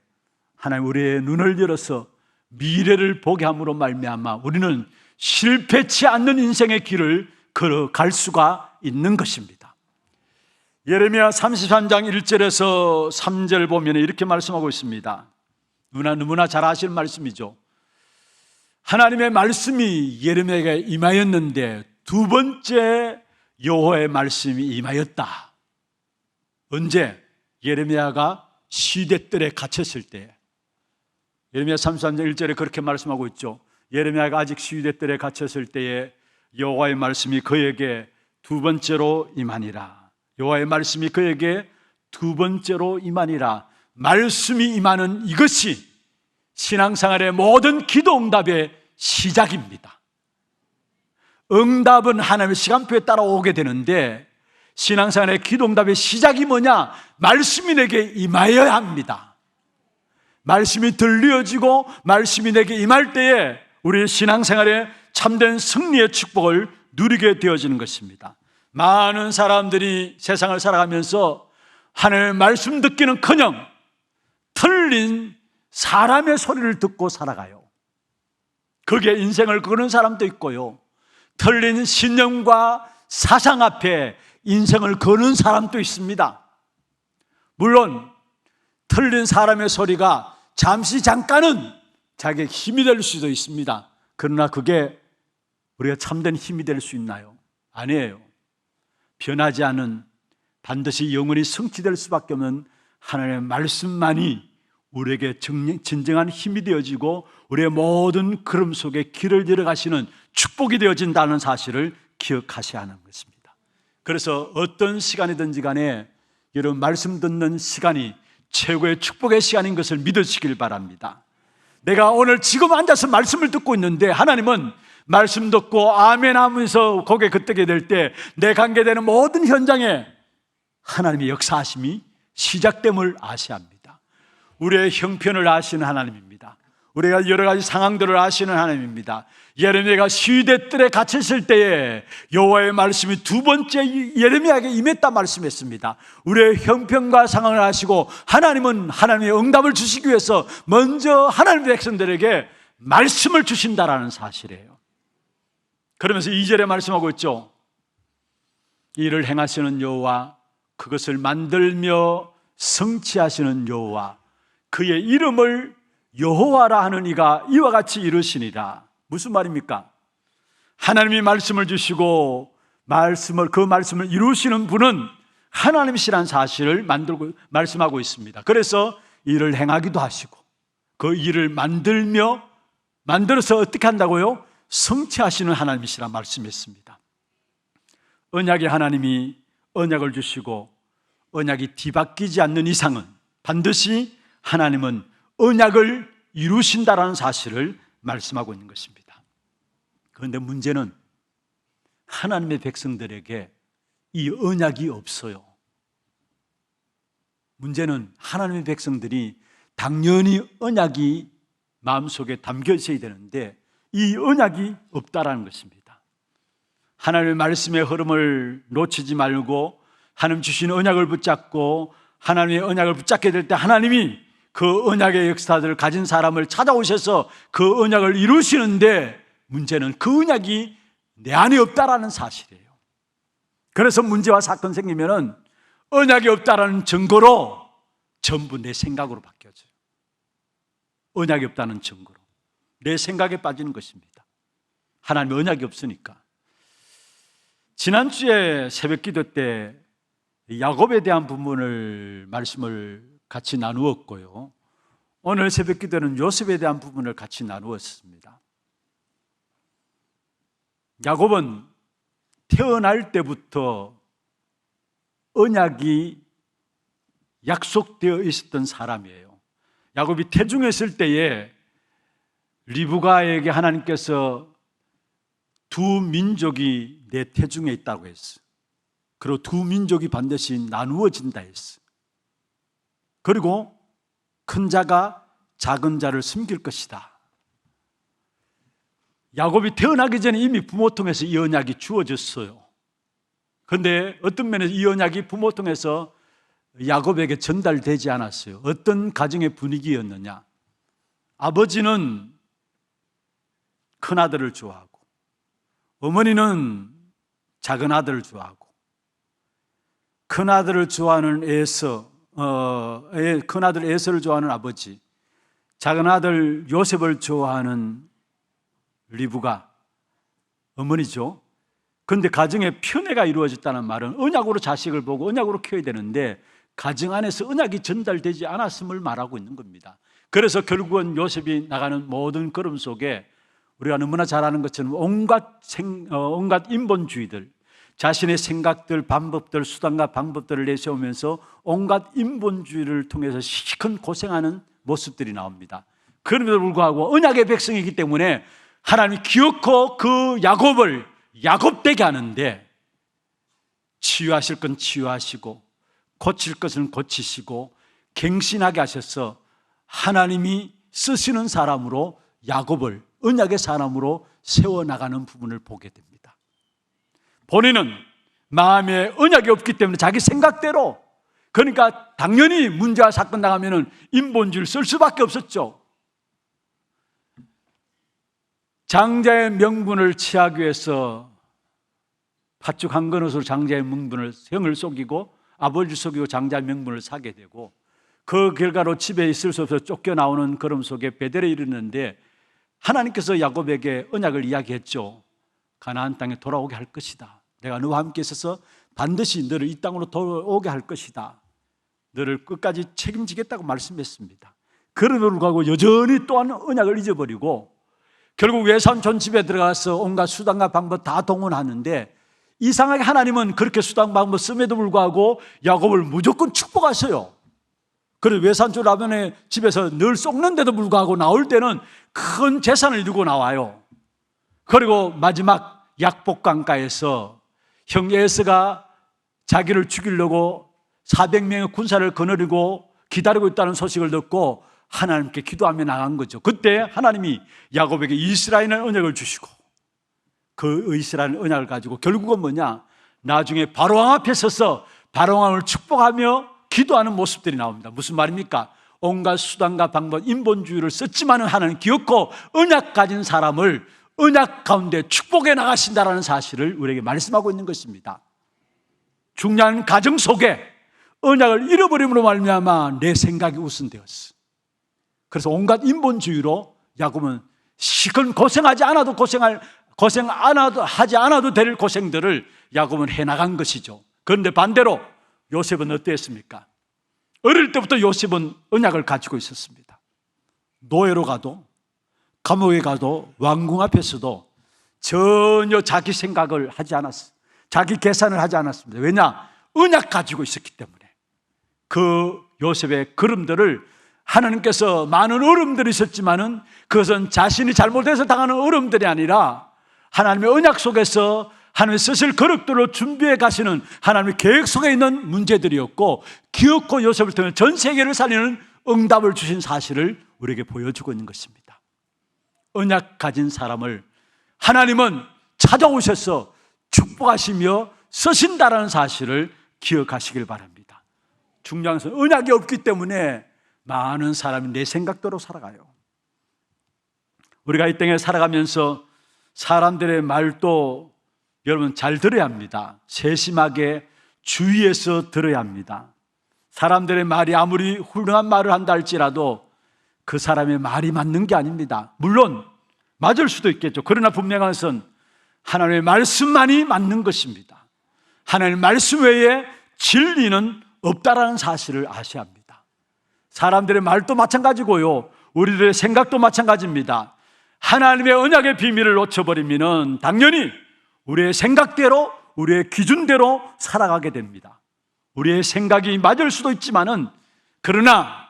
S1: 하나님 우리의 눈을 열어서 미래를 보게 함으로 말미암아 우리는 실패치 않는 인생의 길을 걸어갈 수가 있는 것입니다. 예레미야 33장 1절에서 3절 보면 이렇게 말씀하고 있습니다. 너무나 잘 아시는 말씀이죠. 하나님의 말씀이 예레미야에게 임하였는데 두 번째 여호와의 말씀이 임하였다. 언제? 예레미야가 시대뜰에 갇혔을 때. 예레미야 33장 1절에 그렇게 말씀하고 있죠. 예레미야가 아직 시대뜰에 갇혔을 때에 여호와의 말씀이 그에게 두 번째로 임하니라. 여호와의 말씀이 그에게 두 번째로 임하니라. 말씀이 임하는 이것이 신앙생활의 모든 기도 응답의 시작입니다. 응답은 하나님의 시간표에 따라 오게 되는데 신앙생활의 기도 응답의 시작이 뭐냐? 말씀이 내게 임하여야 합니다. 말씀이 들려지고 말씀이 내게 임할 때에 우리의 신앙생활에 참된 승리의 축복을 누리게 되어지는 것입니다. 많은 사람들이 세상을 살아가면서 하나님의 말씀 듣기는커녕 틀린 사람의 소리를 듣고 살아가요. 거기에 인생을 거는 사람도 있고요, 틀린 신념과 사상 앞에 인생을 거는 사람도 있습니다. 물론 틀린 사람의 소리가 잠깐은 자기의 힘이 될 수도 있습니다. 그러나 그게 우리가 참된 힘이 될 수 있나요? 아니에요. 변하지 않은, 반드시 영원히 성취될 수밖에 없는 하나님의 말씀만이 우리에게 진정한 힘이 되어지고 우리의 모든 걸음 속에 길을 들어가시는 축복이 되어진다는 사실을 기억하셔야 하는 것입니다. 그래서 어떤 시간이든지 간에 여러분, 말씀 듣는 시간이 최고의 축복의 시간인 것을 믿으시길 바랍니다. 내가 오늘 지금 앉아서 말씀을 듣고 있는데 하나님은 말씀 듣고 아멘 하면서 고개 끄덕이게 될 때 내 관계되는 모든 현장에 하나님의 역사하심이 시작됨을 아셔야 합니다. 우리의 형편을 아시는 하나님입니다. 우리가 여러 가지 상황들을 아시는 하나님입니다. 예레미야가 시위대 뜰에 갇혔을 때에 여호와의 말씀이 두 번째 예레미야에게 임했다 말씀했습니다. 우리의 형편과 상황을 아시고 하나님은 하나님의 응답을 주시기 위해서 먼저 하나님의 백성들에게 말씀을 주신다라는 사실이에요. 그러면서 2절에 말씀하고 있죠. 이를 행하시는 여호와, 그것을 만들며 성취하시는 여호와, 그의 이름을 여호와라 하는 이가 이와 같이 이르시니라. 무슨 말입니까? 하나님이 말씀을 주시고 그 말씀을 이루시는 분은 하나님이시라는 사실을 말씀하고 있습니다. 그래서 일을 행하기도 하시고 그 일을 만들어서 어떻게 한다고요? 성취하시는 하나님이시라 말씀했습니다. 언약의 하나님이 언약을 주시고 언약이 뒤바뀌지 않는 이상은 반드시 하나님은 언약을 이루신다라는 사실을 말씀하고 있는 것입니다. 그런데 문제는 하나님의 백성들에게 이 언약이 없어요. 문제는 하나님의 백성들이 당연히 언약이 마음속에 담겨 있어야 되는데 이 언약이 없다라는 것입니다. 하나님의 말씀의 흐름을 놓치지 말고 하나님 주신 언약을 붙잡고 하나님의 언약을 붙잡게 될 때 하나님이 그 언약의 역사들을 가진 사람을 찾아오셔서 그 언약을 이루시는데 문제는 그 언약이 내 안에 없다라는 사실이에요. 그래서 문제와 사건 생기면은 언약이 없다라는 증거로 전부 내 생각으로 바뀌어져요. 언약이 없다는 증거로 내 생각에 빠지는 것입니다. 하나님의 언약이 없으니까. 지난주에 새벽기도 때 야곱에 대한 부분을 말씀을 같이 나누었고요, 오늘 새벽기도는 요셉에 대한 부분을 같이 나누었습니다. 야곱은 태어날 때부터 언약이 약속되어 있었던 사람이에요. 야곱이 태중했을 때에 리브가에게 하나님께서 두 민족이 내 태중에 있다고 했어요. 그리고 두 민족이 반드시 나누어진다 했어요. 그리고 큰 자가 작은 자를 숨길 것이다. 야곱이 태어나기 전에 이미 부모 통해서 이 언약이 주어졌어요. 그런데 어떤 면에서 이 언약이 부모 통해서 야곱에게 전달되지 않았어요. 어떤 가정의 분위기였느냐? 아버지는 큰 아들을 좋아하고 어머니는 작은 아들을 좋아하고 큰 아들을 좋아하는 큰 아들 에서를 좋아하는 아버지, 작은 아들 요셉을 좋아하는 리브가 어머니죠. 그런데 가정에 편애가 이루어졌다는 말은 언약으로 자식을 보고 언약으로 키워야 되는데 가정 안에서 언약이 전달되지 않았음을 말하고 있는 겁니다. 그래서 결국은 요셉이 나가는 모든 걸음 속에 우리가 너무나 잘 아는 것처럼 온갖 인본주의들, 자신의 생각들, 방법들, 수단과 방법들을 내세우면서 온갖 인본주의를 통해서 시큰 고생하는 모습들이 나옵니다. 그럼에도 불구하고 언약의 백성이기 때문에 하나님이 기어코 그 야곱을 야곱되게 하는데 치유하실 건 치유하시고 고칠 것은 고치시고 갱신하게 하셔서 하나님이 쓰시는 사람으로 야곱을 언약의 사람으로 세워나가는 부분을 보게 됩니다. 본인은 마음에 언약이 없기 때문에 자기 생각대로 그러니까 당연히 문제와 사건 나가면은 인본주의를 쓸 수밖에 없었죠. 장자의 명분을 취하기 위해서 팥죽 한 그릇으로 장자의 명분을 형을 속이고 아버지를 속이고 장자의 명분을 사게 되고, 그 결과로 집에 있을 수 없어서 쫓겨나오는 걸음 속에 베델에 이르는데 하나님께서 야곱에게 언약을 이야기했죠. 가나안 땅에 돌아오게 할 것이다. 내가 너와 함께 있어서 반드시 너를 이 땅으로 돌아오게 할 것이다. 너를 끝까지 책임지겠다고 말씀했습니다. 그럼에도 불구하고 여전히 또한 언약을 잊어버리고 결국 외삼촌 집에 들어가서 온갖 수단과 방법 다 동원하는데, 이상하게 하나님은 그렇게 수단 방법 씀에도 불구하고 야곱을 무조건 축복하셔요. 그래서 외삼촌 라면의 집에서 늘 썩는데도 불구하고 나올 때는 큰 재산을 이루고 나와요. 그리고 마지막 약복강가에서 형 에서가 자기를 죽이려고 400명의 군사를 거느리고 기다리고 있다는 소식을 듣고 하나님께 기도하며 나간 거죠. 그때 하나님이 야곱에게 이스라엘의 언약을 주시고, 그 이스라엘 언약을 가지고 결국은 뭐냐, 나중에 바로왕 앞에 서서 바로왕을 축복하며 기도하는 모습들이 나옵니다. 무슨 말입니까? 온갖 수단과 방법, 인본주의를 썼지만은 하나님 기억고 언약 가진 사람을 언약 가운데 축복해 나가신다라는 사실을 우리에게 말씀하고 있는 것입니다. 중요한 가정 속에 언약을 잃어버림으로 말미암아 내 생각이 우선되었어. 그래서 온갖 인본주의로 야곱은 시건 고생하지 않아도 하지 않아도 될 고생들을 야곱은 해나간 것이죠. 그런데 반대로 요셉은 어땠습니까? 어릴 때부터 요셉은 언약을 가지고 있었습니다. 노예로 가도 감옥에 가도 왕궁 앞에서도 전혀 자기 생각을 하지 않았어요. 자기 계산을 하지 않았습니다. 왜냐? 언약 가지고 있었기 때문에. 그 요셉의 걸음들을 하나님께서, 많은 어려움들이 있었지만은 그것은 자신이 잘못해서 당하는 어려움들이 아니라 하나님의 언약 속에서 하나님의 쓰실 거룩들로 준비해 가시는 하나님의 계획 속에 있는 문제들이었고, 기어코 요셉을 통해 전 세계를 살리는 응답을 주신 사실을 우리에게 보여주고 있는 것입니다. 언약 가진 사람을 하나님은 찾아오셔서 축복하시며 쓰신다라는 사실을 기억하시길 바랍니다. 중요한 것은 언약이 없기 때문에 많은 사람이 내 생각대로 살아가요. 우리가 이 땅에 살아가면서 사람들의 말도 여러분 잘 들어야 합니다. 세심하게 주의해서 들어야 합니다. 사람들의 말이 아무리 훌륭한 말을 한다 할지라도 그 사람의 말이 맞는 게 아닙니다. 물론 맞을 수도 있겠죠. 그러나 분명한 것은 하나님의 말씀만이 맞는 것입니다. 하나님의 말씀 외에 진리는 없다라는 사실을 아셔야 합니다. 사람들의 말도 마찬가지고요, 우리들의 생각도 마찬가지입니다. 하나님의 언약의 비밀을 놓쳐버리면 당연히 우리의 생각대로, 우리의 기준대로 살아가게 됩니다. 우리의 생각이 맞을 수도 있지만은, 그러나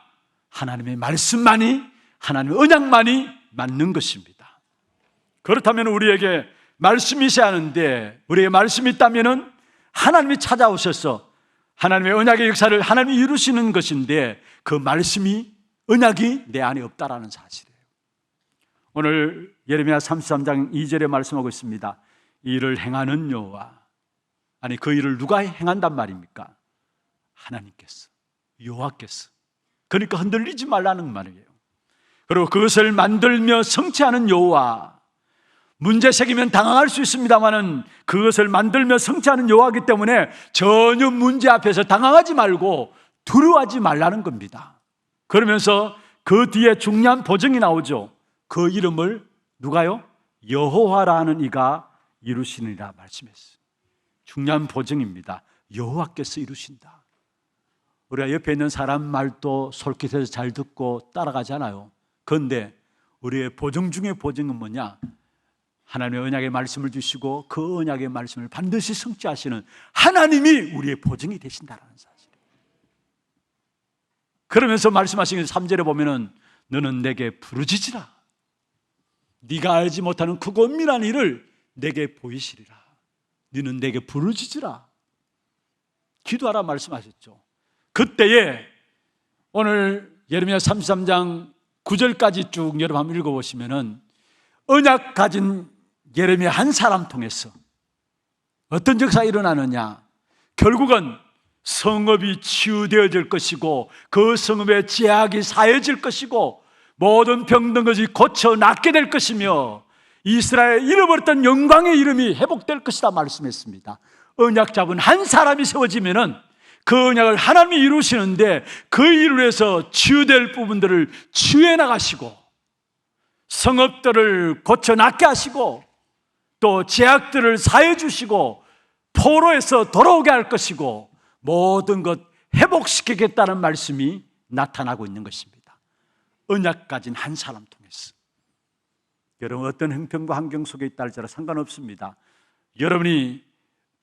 S1: 하나님의 말씀만이, 하나님의 언약만이 맞는 것입니다. 그렇다면 우리에게 말씀이 있어야 하는데, 우리에게 말씀이 있다면은 하나님이 찾아오셔서 하나님의 언약의 역사를 하나님이 이루시는 것인데, 그 말씀이, 언약이 내 안에 없다라는 사실이에요. 오늘 예레미야 33장 2절에 말씀하고 있습니다. 이 일을 행하는 여호와, 아니 그 일을 누가 행한단 말입니까? 하나님께서, 여호와께서. 그러니까 흔들리지 말라는 말이에요. 그리고 그것을 만들며 성취하는 여호와, 문제 생기면 당황할 수 있습니다만은 그것을 만들며 성취하는 여호와이기 때문에 전혀 문제 앞에서 당황하지 말고 두려워하지 말라는 겁니다. 그러면서 그 뒤에 중요한 보증이 나오죠. 그 이름을 누가요? 여호와라는 이가 이루시느니라 말씀했어요. 중요한 보증입니다. 여호와께서 이루신다. 우리가 옆에 있는 사람 말도 솔깃해서 잘 듣고 따라가잖아요. 그런데 우리의 보증 중에 보증은 뭐냐? 하나님의 언약의 말씀을 주시고 그 언약의 말씀을 반드시 성취하시는 하나님이 우리의 보증이 되신다는 사실이에요. 그러면서 말씀하신 3절에 보면은 너는 내게 부르짖으라. 네가 알지 못하는 크고 은밀한 일을 내게 보이시리라. 너는 내게 부르짖으라. 기도하라 말씀하셨죠. 그때에 오늘 예레미야 33장 9절까지 쭉 여러분 한번 읽어보시면은 언약 가진 예레미야 한 사람 통해서 어떤 역사가 일어나느냐, 결국은 성읍이 치유되어질 것이고 그 성읍의 죄악이 사해질 것이고 모든 병든 것이 고쳐 낫게 될 것이며 이스라엘 잃어버렸던 영광의 이름이 회복될 것이다 말씀했습니다. 언약 잡은 한 사람이 세워지면은 그 언약을 하나님이 이루시는데 그 일을 위해서 치유될 부분들을 치유해 나가시고 성읍들을 고쳐 낫게 하시고 또 죄악들을 사해 주시고 포로에서 돌아오게 할 것이고 모든 것 회복시키겠다는 말씀이 나타나고 있는 것입니다. 언약 가진 한 사람 통해서. 여러분 어떤 형편과 환경 속에 있다 할지라 상관없습니다. 여러분이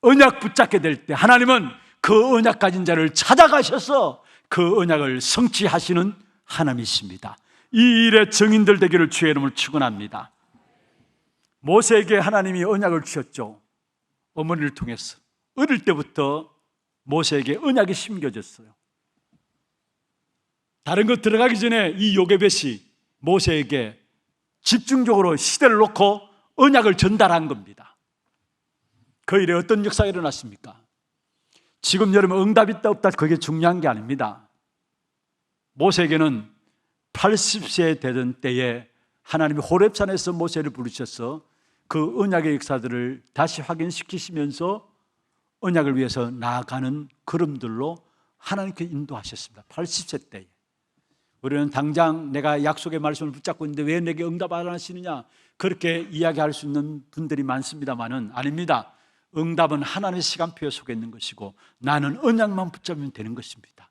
S1: 언약 붙잡게 될 때 하나님은 그 언약 가진 자를 찾아가셔서 그 언약을 성취하시는 하나님이십니다. 이 일의 증인들 되기를 주의 이름으로 축원합니다. 모세에게 하나님이 언약을 주셨죠. 어머니를 통해서 어릴 때부터 모세에게 언약이 심겨졌어요. 다른 것 들어가기 전에 이 요게벳이 모세에게 집중적으로 시대를 놓고 언약을 전달한 겁니다. 그 일에 어떤 역사가 일어났습니까? 지금 여러분 응답이 있다 없다 그게 중요한 게 아닙니다. 모세에게는 80세 되던 때에 하나님이 호렙산에서 모세를 부르셔서 그 언약의 역사들을 다시 확인시키시면서 언약을 위해서 나아가는 걸음들로 하나님께 인도하셨습니다. 80세 때에. 우리는 당장 내가 약속의 말씀을 붙잡고 있는데 왜 내게 응답 안 하시느냐 그렇게 이야기할 수 있는 분들이 많습니다만은 아닙니다. 응답은 하나님의 시간표 속에 있는 것이고 나는 언약만 붙잡으면 되는 것입니다.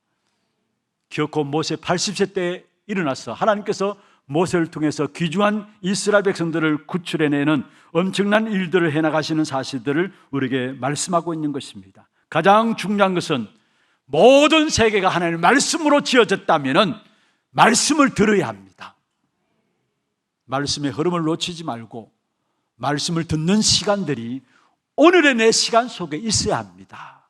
S1: 기어코 모세 80세 때에 일어나서 하나님께서 모세를 통해서 귀중한 이스라엘 백성들을 구출해내는 엄청난 일들을 해나가시는 사실들을 우리에게 말씀하고 있는 것입니다. 가장 중요한 것은 모든 세계가 하나님의 말씀으로 지어졌다면 말씀을 들어야 합니다. 말씀의 흐름을 놓치지 말고 말씀을 듣는 시간들이 오늘의 내 시간 속에 있어야 합니다.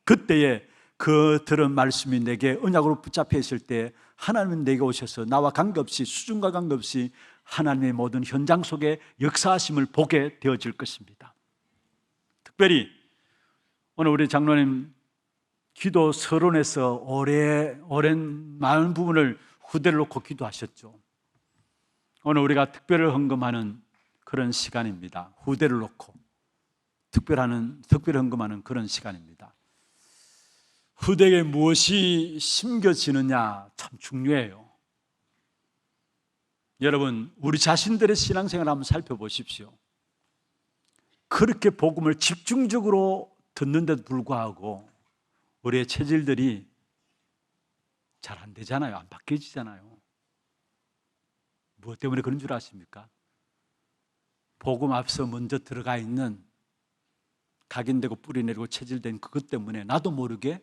S1: 그때에 그 들은 말씀이 내게 언약으로 붙잡혀 있을 때 하나님은 내게 오셔서 나와 관계없이 수준과 관계없이 하나님의 모든 현장 속에 역사하심을 보게 되어질 것입니다. 특별히 오늘 우리 장로님 기도 서론에서 오랜 많은 부분을 후대를 놓고 기도하셨죠. 오늘 우리가 특별히 헌금하는 그런 시간입니다. 후대를 놓고 특별히 헌금하는 그런 시간입니다. 후대에 무엇이 심겨지느냐 참 중요해요. 여러분 우리 자신들의 신앙생활을 한번 살펴보십시오. 그렇게 복음을 집중적으로 듣는데도 불구하고 우리의 체질들이 잘 안 되잖아요. 안 바뀌어지잖아요. 무엇 때문에 그런 줄 아십니까? 복음 앞서 먼저 들어가 있는 각인되고 뿌리내리고 체질된 그것 때문에 나도 모르게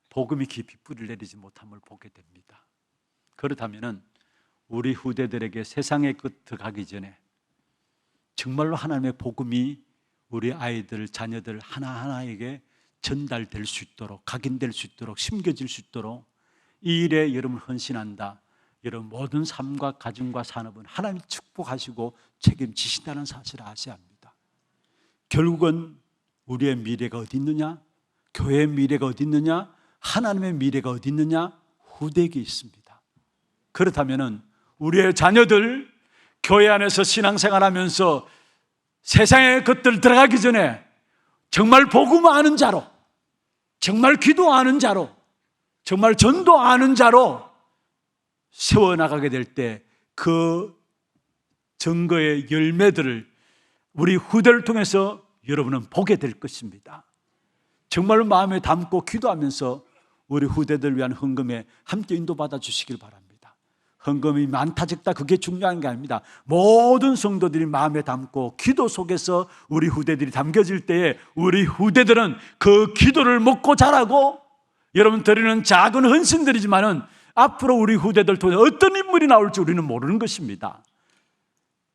S1: 복음이 깊이 뿌리를 내리지 못함을 보게 됩니다. 그렇다면 우리 후대들에게 세상의 끝 들어가기 전에 정말로 하나님의 복음이 우리 아이들, 자녀들 하나하나에게 전달될 수 있도록, 각인될 수 있도록, 심겨질 수 있도록 이 일에 여러분 헌신한다. 여러분 모든 삶과 가정과 산업은 하나님이 축복하시고 책임지신다는 사실을 아셔야 합니다. 결국은 우리의 미래가 어디 있느냐? 교회의 미래가 어디 있느냐? 하나님의 미래가 어디 있느냐? 후대에 있습니다. 그렇다면 우리의 자녀들 교회 안에서 신앙생활하면서 세상의 것들 들어가기 전에 정말 복음 아는 자로, 정말 기도 아는 자로, 정말 전도 아는 자로 세워나가게 될 때 그 증거의 열매들을 우리 후대를 통해서 여러분은 보게 될 것입니다. 정말로 마음에 담고 기도하면서 우리 후대들을 위한 헌금에 함께 인도받아 주시길 바랍니다. 헌금이 많다 적다 그게 중요한 게 아닙니다. 모든 성도들이 마음에 담고 기도 속에서 우리 후대들이 담겨질 때에 우리 후대들은 그 기도를 먹고 자라고 여러분 드리는 작은 헌신들이지만은 앞으로 우리 후대들 통해 어떤 인물이 나올지 우리는 모르는 것입니다.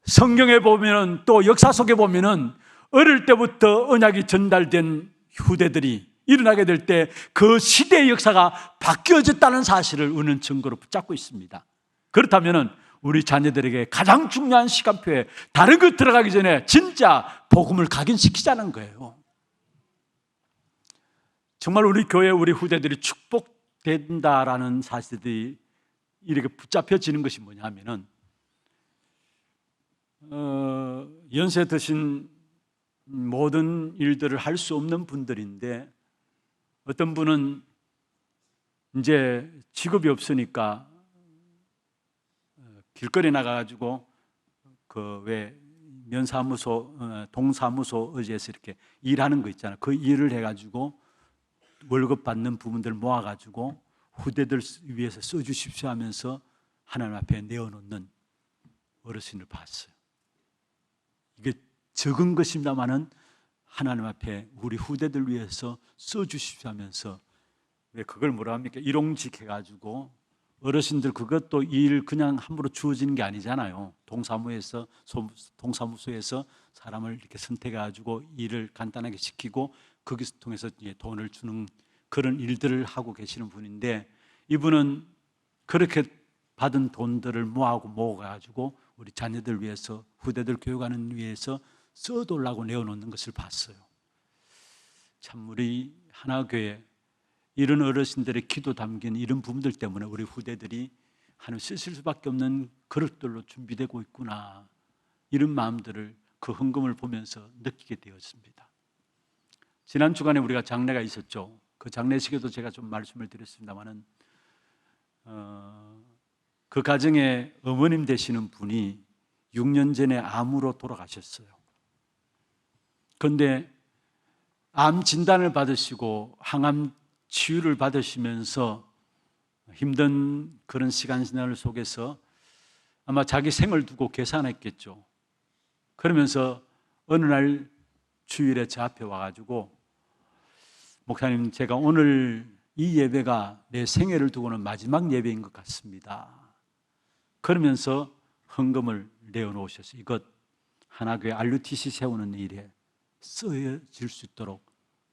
S1: 성경에 보면은 또 역사 속에 보면은 어릴 때부터 언약이 전달된 후대들이 일어나게 될 때 그 시대의 역사가 바뀌어졌다는 사실을 우리는 증거로 붙잡고 있습니다. 그렇다면 우리 자녀들에게 가장 중요한 시간표에 다른 것 들어가기 전에 진짜 복음을 각인시키자는 거예요. 정말 우리 교회 우리 후대들이 축복된다라는 사실들이 이렇게 붙잡혀지는 것이 뭐냐면은 연세 드신 모든 일들을 할 수 없는 분들인데 어떤 분은 이제 직업이 없으니까 길거리 나가가지고 그 왜 면사무소, 동사무소 의지에서 이렇게 일하는 거 있잖아요. 그 일을 해가지고 월급 받는 부분들 모아가지고 후대들 위해서 써주십시오 하면서 하나님 앞에 내어놓는 어르신을 봤어요. 이게 적은 것입니다마는 하나님 앞에 우리 후대들 위해서 써주십시오 하면서 왜 그걸 뭐라 합니까? 일용직 해가지고 어르신들 그것도 일 그냥 함부로 주어지는 게 아니잖아요. 동사무소에서 사람을 이렇게 선택해가지고 일을 간단하게 시키고 거기서 통해서 돈을 주는 그런 일들을 하고 계시는 분인데 이분은 그렇게 받은 돈들을 모아가지고 우리 자녀들 위해서 후대들 교육하는 위해서 써달라고 내어놓는 것을 봤어요. 참 우리 하나교회 이런 어르신들의 기도 담긴 이런 부분들 때문에 우리 후대들이 하나님 쓰실 수밖에 없는 그릇들로 준비되고 있구나, 이런 마음들을 그 헌금을 보면서 느끼게 되었습니다. 지난 주간에 우리가 장례가 있었죠. 그 장례식에도 제가 좀 말씀을 드렸습니다마는 그 가정에 어머님 되시는 분이 6년 전에 암으로 돌아가셨어요. 그런데 암 진단을 받으시고 항암 치유를 받으시면서 힘든 그런 시간 속에서 아마 자기 생을 두고 계산했겠죠. 그러면서 어느 날 주일에 제 앞에 와가지고 목사님, 제가 오늘 이 예배가 내 생애를 두고는 마지막 예배인 것 같습니다. 그러면서 헌금을 내어놓으셨어요. 이것 하나교회 RUTC 세우는 일에 쓰여질 수 있도록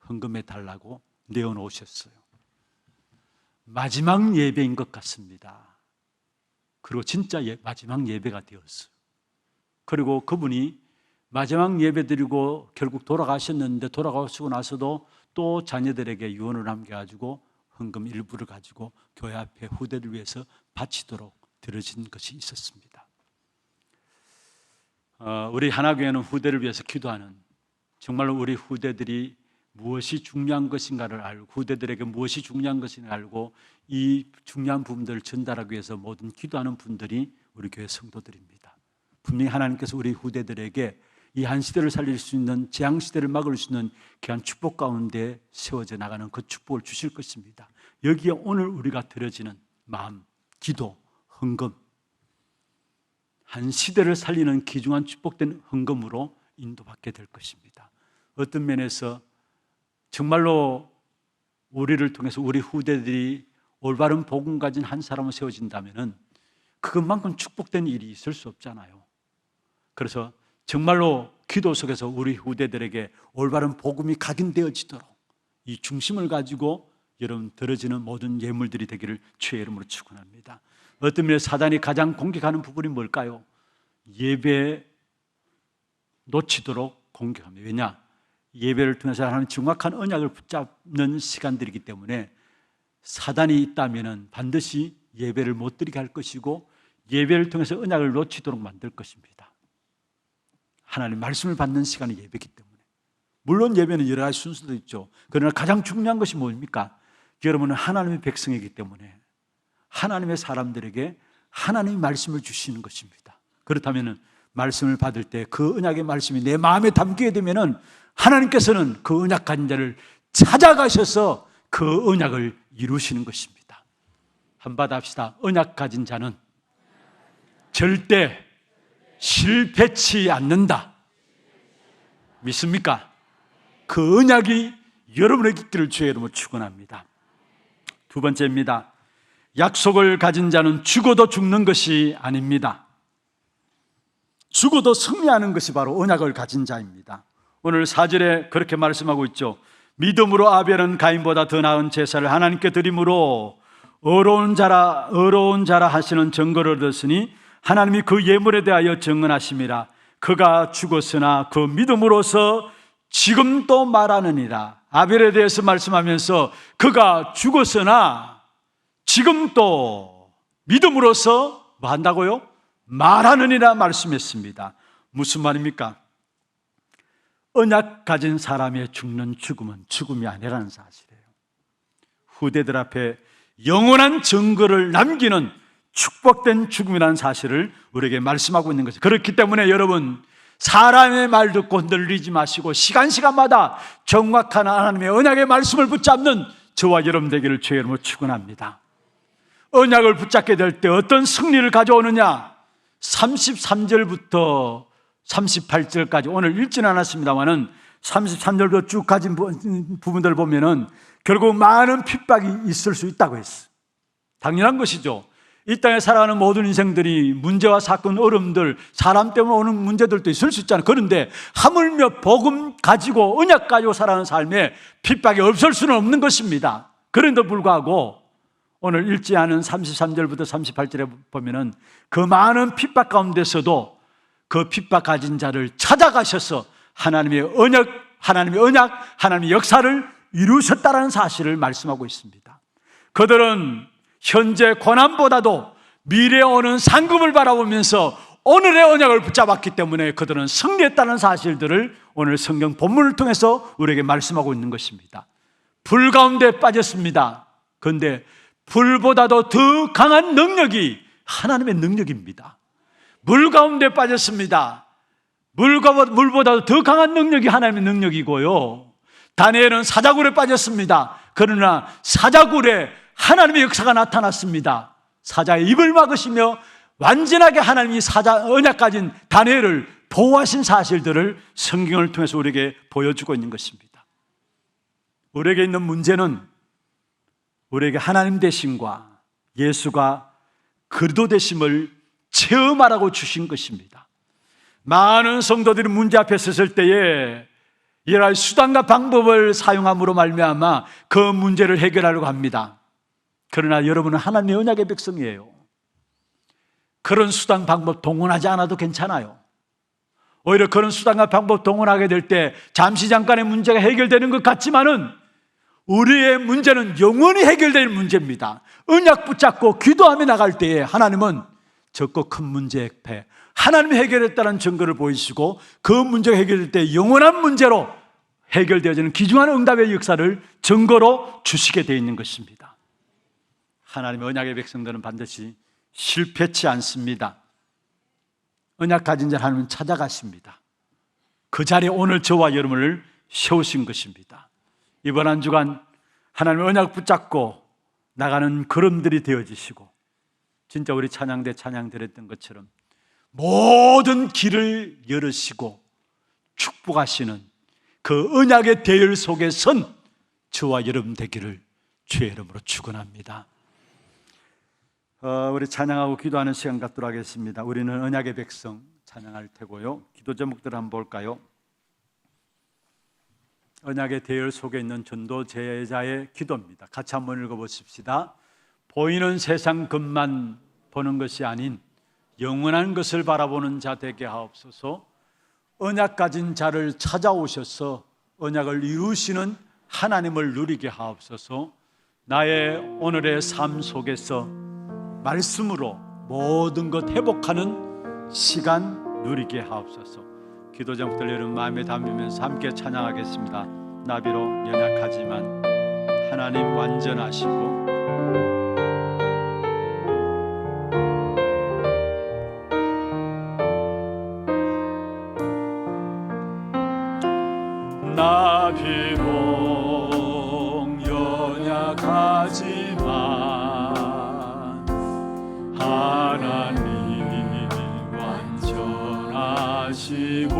S1: 헌금해 달라고 내어놓으셨어요. 마지막 예배인 것 같습니다. 그리고 진짜 마지막 예배가 되었어요. 그리고 그분이 마지막 예배 드리고 결국 돌아가셨는데 돌아가시고 나서도 또 자녀들에게 유언을 남겨가지고 헌금 일부를 가지고 교회 앞에 후대를 위해서 바치도록 들어진 것이 있었습니다. 우리 하나교회는 후대를 위해서 기도하는, 정말로 우리 후대들이 무엇이 중요한 것인가를 알고 후대들에게 무엇이 중요한 것인가 알고 이 중요한 부분들을 전달하기 위해서 모든 기도하는 분들이 우리 교회 성도들입니다. 분명히 하나님께서 우리 후대들에게 이 한 시대를 살릴 수 있는, 재앙 시대를 막을 수 있는 귀한 축복 가운데 세워져 나가는 그 축복을 주실 것입니다. 여기에 오늘 우리가 드려지는 마음, 기도, 헌금, 한 시대를 살리는 귀중한 축복된 헌금으로 인도받게 될 것입니다. 어떤 면에서 정말로 우리를 통해서 우리 후대들이 올바른 복음 가진 한 사람을 세워진다면 그것만큼 축복된 일이 있을 수 없잖아요. 그래서 정말로 기도 속에서 우리 후대들에게 올바른 복음이 각인되어지도록 이 중심을 가지고 여러분 들어지는 모든 예물들이 되기를 주의 이름으로 축원합니다. 어떤 면에서 사단이 가장 공격하는 부분이 뭘까요? 예배 놓치도록 공격합니다. 왜냐? 예배를 통해서 하나님 정확한 언약을 붙잡는 시간들이기 때문에 사단이 있다면 반드시 예배를 못 드리게 할 것이고 예배를 통해서 언약을 놓치도록 만들 것입니다. 하나님 말씀을 받는 시간이 예배이기 때문에. 물론 예배는 여러 가지 순서도 있죠. 그러나 가장 중요한 것이 뭡니까? 여러분은 하나님의 백성이기 때문에 하나님의 사람들에게 하나님의 말씀을 주시는 것입니다. 그렇다면 말씀을 받을 때 그 언약의 말씀이 내 마음에 담기게 되면 하나님께서는 그 언약 가진 자를 찾아가셔서 그 언약을 이루시는 것입니다. 한번 합시다. 언약 가진 자는 절대 실패치 않는다. 믿습니까? 그 언약이 여러분에게 있기를 주의 이름으로 축원합니다. 두 번째입니다. 약속을 가진 자는 죽어도 죽는 것이 아닙니다. 죽어도 승리하는 것이 바로 언약을 가진 자입니다. 오늘 4절에 그렇게 말씀하고 있죠. 믿음으로 아벨은 가인보다 더 나은 제사를 하나님께 드림으로 의로운 자라 하시는 증거를 얻었으니 하나님이 그 예물에 대하여 증언하심이라. 그가 죽었으나 그 믿음으로서 지금도 말하느니라. 아벨에 대해서 말씀하면서 그가 죽었으나 지금 또 믿음으로써 뭐 한다고요? 말하느니라 말씀했습니다. 무슨 말입니까? 언약 가진 사람의 죽는 죽음은 죽음이 아니라는 사실이에요. 후대들 앞에 영원한 증거를 남기는 축복된 죽음이라는 사실을 우리에게 말씀하고 있는 것이죠. 그렇기 때문에 여러분, 사람의 말 듣고 흔들리지 마시고 시간마다 정확한 하나님의 언약의 말씀을 붙잡는 저와 여러분 되기를 주의 이름으로 축원합니다. 언약을 붙잡게 될 때 어떤 승리를 가져오느냐? 33절부터 38절까지 오늘 읽지는 않았습니다만은 33절부터 쭉 가진 부분들을 보면은 결국 많은 핍박이 있을 수 있다고 했어요. 당연한 것이죠. 이 땅에 살아가는 모든 인생들이 문제와 사건, 어려움들, 사람 때문에 오는 문제들도 있을 수 있잖아요. 그런데 하물며 복음 가지고 언약 가지고 살아가는 삶에 핍박이 없을 수는 없는 것입니다. 그런데도 불구하고 오늘 읽지 않은 33절부터 38절에 보면은 그 많은 핍박 가운데서도 그 핍박 가진 자를 찾아가셔서 하나님의 언약, 하나님의 역사를 이루셨다는 사실을 말씀하고 있습니다. 그들은 현재 고난보다도 미래에 오는 상급을 바라보면서 오늘의 언약을 붙잡았기 때문에 그들은 승리했다는 사실들을 오늘 성경 본문을 통해서 우리에게 말씀하고 있는 것입니다. 불 가운데 빠졌습니다. 그런데 불보다도 더 강한 능력이 하나님의 능력입니다. 물 가운데 빠졌습니다. 물보다도 더 강한 능력이 하나님의 능력이고요. 다니엘은 사자굴에 빠졌습니다. 그러나 사자굴에 하나님의 역사가 나타났습니다. 사자의 입을 막으시며 완전하게 하나님이 언약 가진 다니엘을 보호하신 사실들을 성경을 통해서 우리에게 보여주고 있는 것입니다. 우리에게 있는 문제는 우리에게 하나님 되심과 예수가 그리스도 되심을 체험하라고 주신 것입니다. 많은 성도들이 문제 앞에 섰을 때에 여러 수단과 방법을 사용함으로 말미암아 그 문제를 해결하려고 합니다. 그러나 여러분은 하나님의 언약의 백성이에요. 그런 수단 방법 동원하지 않아도 괜찮아요. 오히려 그런 수단과 방법 동원하게 될 때 잠시 잠깐의 문제가 해결되는 것 같지만은 우리의 문제는 영원히 해결될 문제입니다. 언약 붙잡고 기도하며 나갈 때에 하나님은 적고 큰 문제 앞에 하나님이 해결했다는 증거를 보이시고 그 문제가 해결될 때 영원한 문제로 해결되어지는 귀중한 응답의 역사를 증거로 주시게 되어 있는 것입니다. 하나님의 언약의 백성들은 반드시 실패치 않습니다. 언약 가진 자를 하나님은 찾아가십니다. 그 자리에 오늘 저와 여러분을 세우신 것입니다. 이번 한 주간 하나님의 언약 붙잡고 나가는 걸음들이 되어지시고 진짜 우리 찬양대 찬양 드렸던 것처럼 모든 길을 열으시고 축복하시는 그 언약의 대열 속에 선 저와 여러분 되기를 주의 이름으로 축원합니다. 우리 찬양하고 기도하는 시간 갖도록 하겠습니다. 우리는 언약의 백성 찬양할 테고요. 기도 제목들 한번 볼까요? 언약의 대열 속에 있는 전도 제자의 기도입니다. 같이 한번 읽어보십시다. 보이는 세상 것만 보는 것이 아닌 영원한 것을 바라보는 자 되게 하옵소서. 언약 가진 자를 찾아오셔서 언약을 이루시는 하나님을 누리게 하옵소서. 나의 오늘의 삶 속에서 말씀으로 모든 것 회복하는 시간 누리게 하옵소서. 기도 제목들 여러분 마음에 담으면서 함께 찬양하겠습니다. 나비로 연약하지만 하나님 완전하시고 나비로 연약하지만 하나님 완전하시고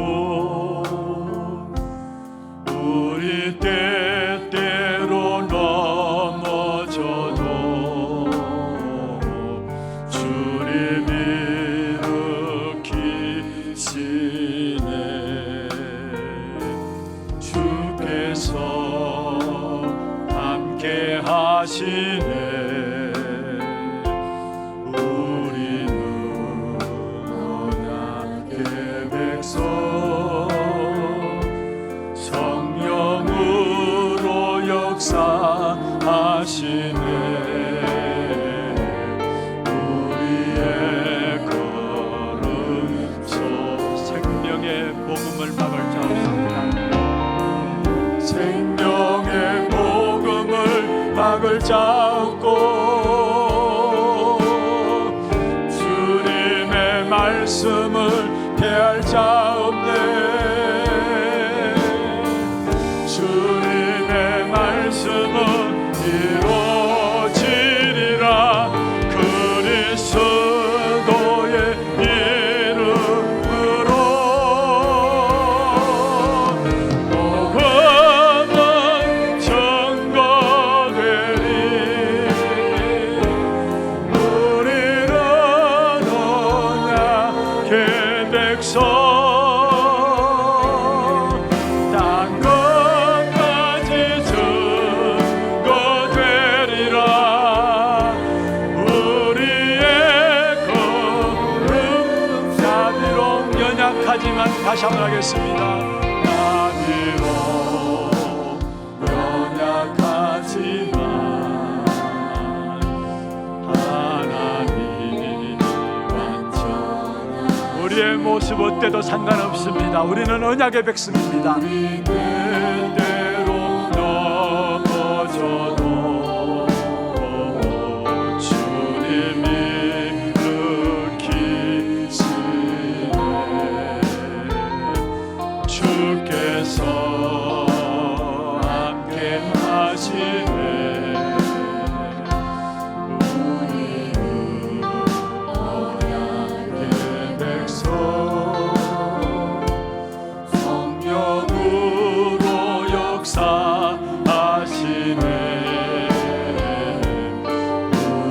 S1: 우리 때때로 넘어져도 주님 일으키시네. 주께서 함께 하시네. 성령으로 없고 주님의 말씀을 피할 자 없네. 주님의 말씀은 이루어지리라. 그리스도의 이름으로 복음은 증거되리. 우리는 언약의 백성 땅 끝까지 증거되리라. 우리의 걸음 자비로 연약하지만 다시 한번 하겠습니다. 자비로 연약하지만 하나님이 완전한 우리의 모습 어때도 상관없습니다. 우리는 언약의 백성입니다. 때때로 넘어져도 주님이 일으키시네. 주께서 함께 하시네. 우리는 언약의 백성 성령으로 역사하시네.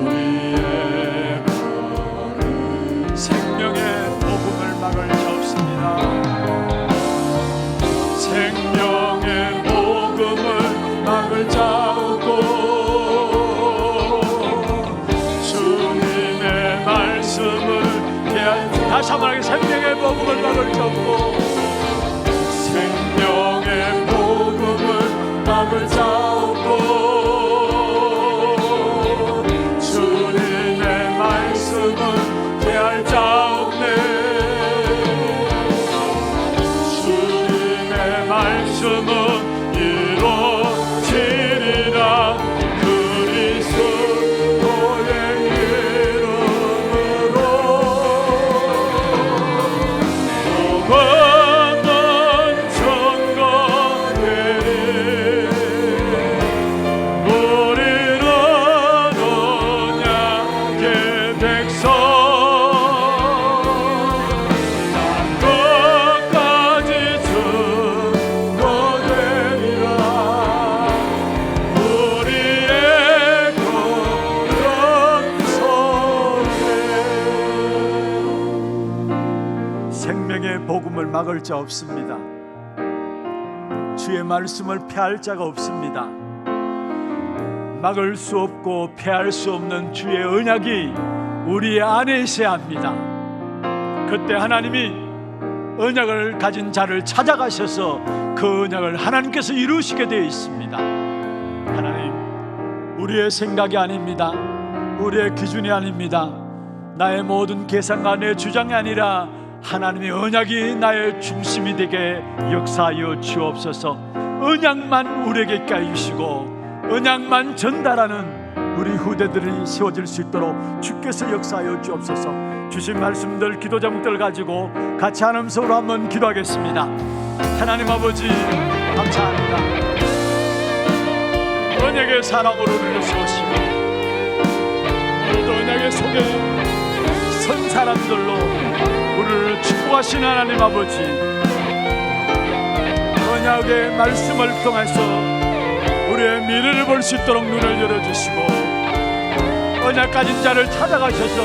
S1: 우리의 걸음 생명의 복음을 막을 자 없습니다. 생명의 복음을 막을 자 없고 주님의 말씀을 피할 다시 한번 하게 생명의 복음을 막을 자 없고 생명의 복음을 막을 자 없고 주님의 말씀을 피할 자 없네. 주님의 말씀은 이루어지리라. 그리스도의 이름으로 복음은 증거되리. 우리는 언약의 백성 땅 끝까지 증거되리라. 우리의 걸음 속에 생명의 복음을 막을 자 없습니다. 주의 말씀을 폐할 자가 없습니다. 막을 수 없고 폐할 수 없는 주의 언약이 우리 안에 있어야 합니다. 그때 하나님이 언약을 가진 자를 찾아가셔서 그 언약을 하나님께서 이루시게 되어 있습니다. 하나님, 우리의 생각이 아닙니다. 우리의 기준이 아닙니다. 나의 모든 계산과 내 주장이 아니라 하나님의 언약이 나의 중심이 되게 역사하여 주옵소서. 언약만 우리에게 있게 해주시고 언약만 전달하는 우리 후대들이 세워질 수 있도록 주께서 역사하여 주옵소서. 주신 말씀들, 기도 제목들 가지고 같이 한 음성으로 한번 기도하겠습니다. 하나님 아버지 감사합니다. 언약의 사람으로 우리를 세우시고 오늘도 언약의 속에 선 사람들로 우리를 축복하신 하나님 아버지, 언약의 말씀을 통해서 우리의 미래를 볼 수 있도록 눈을 열어주시고 언약 가진 자를 찾아가셔서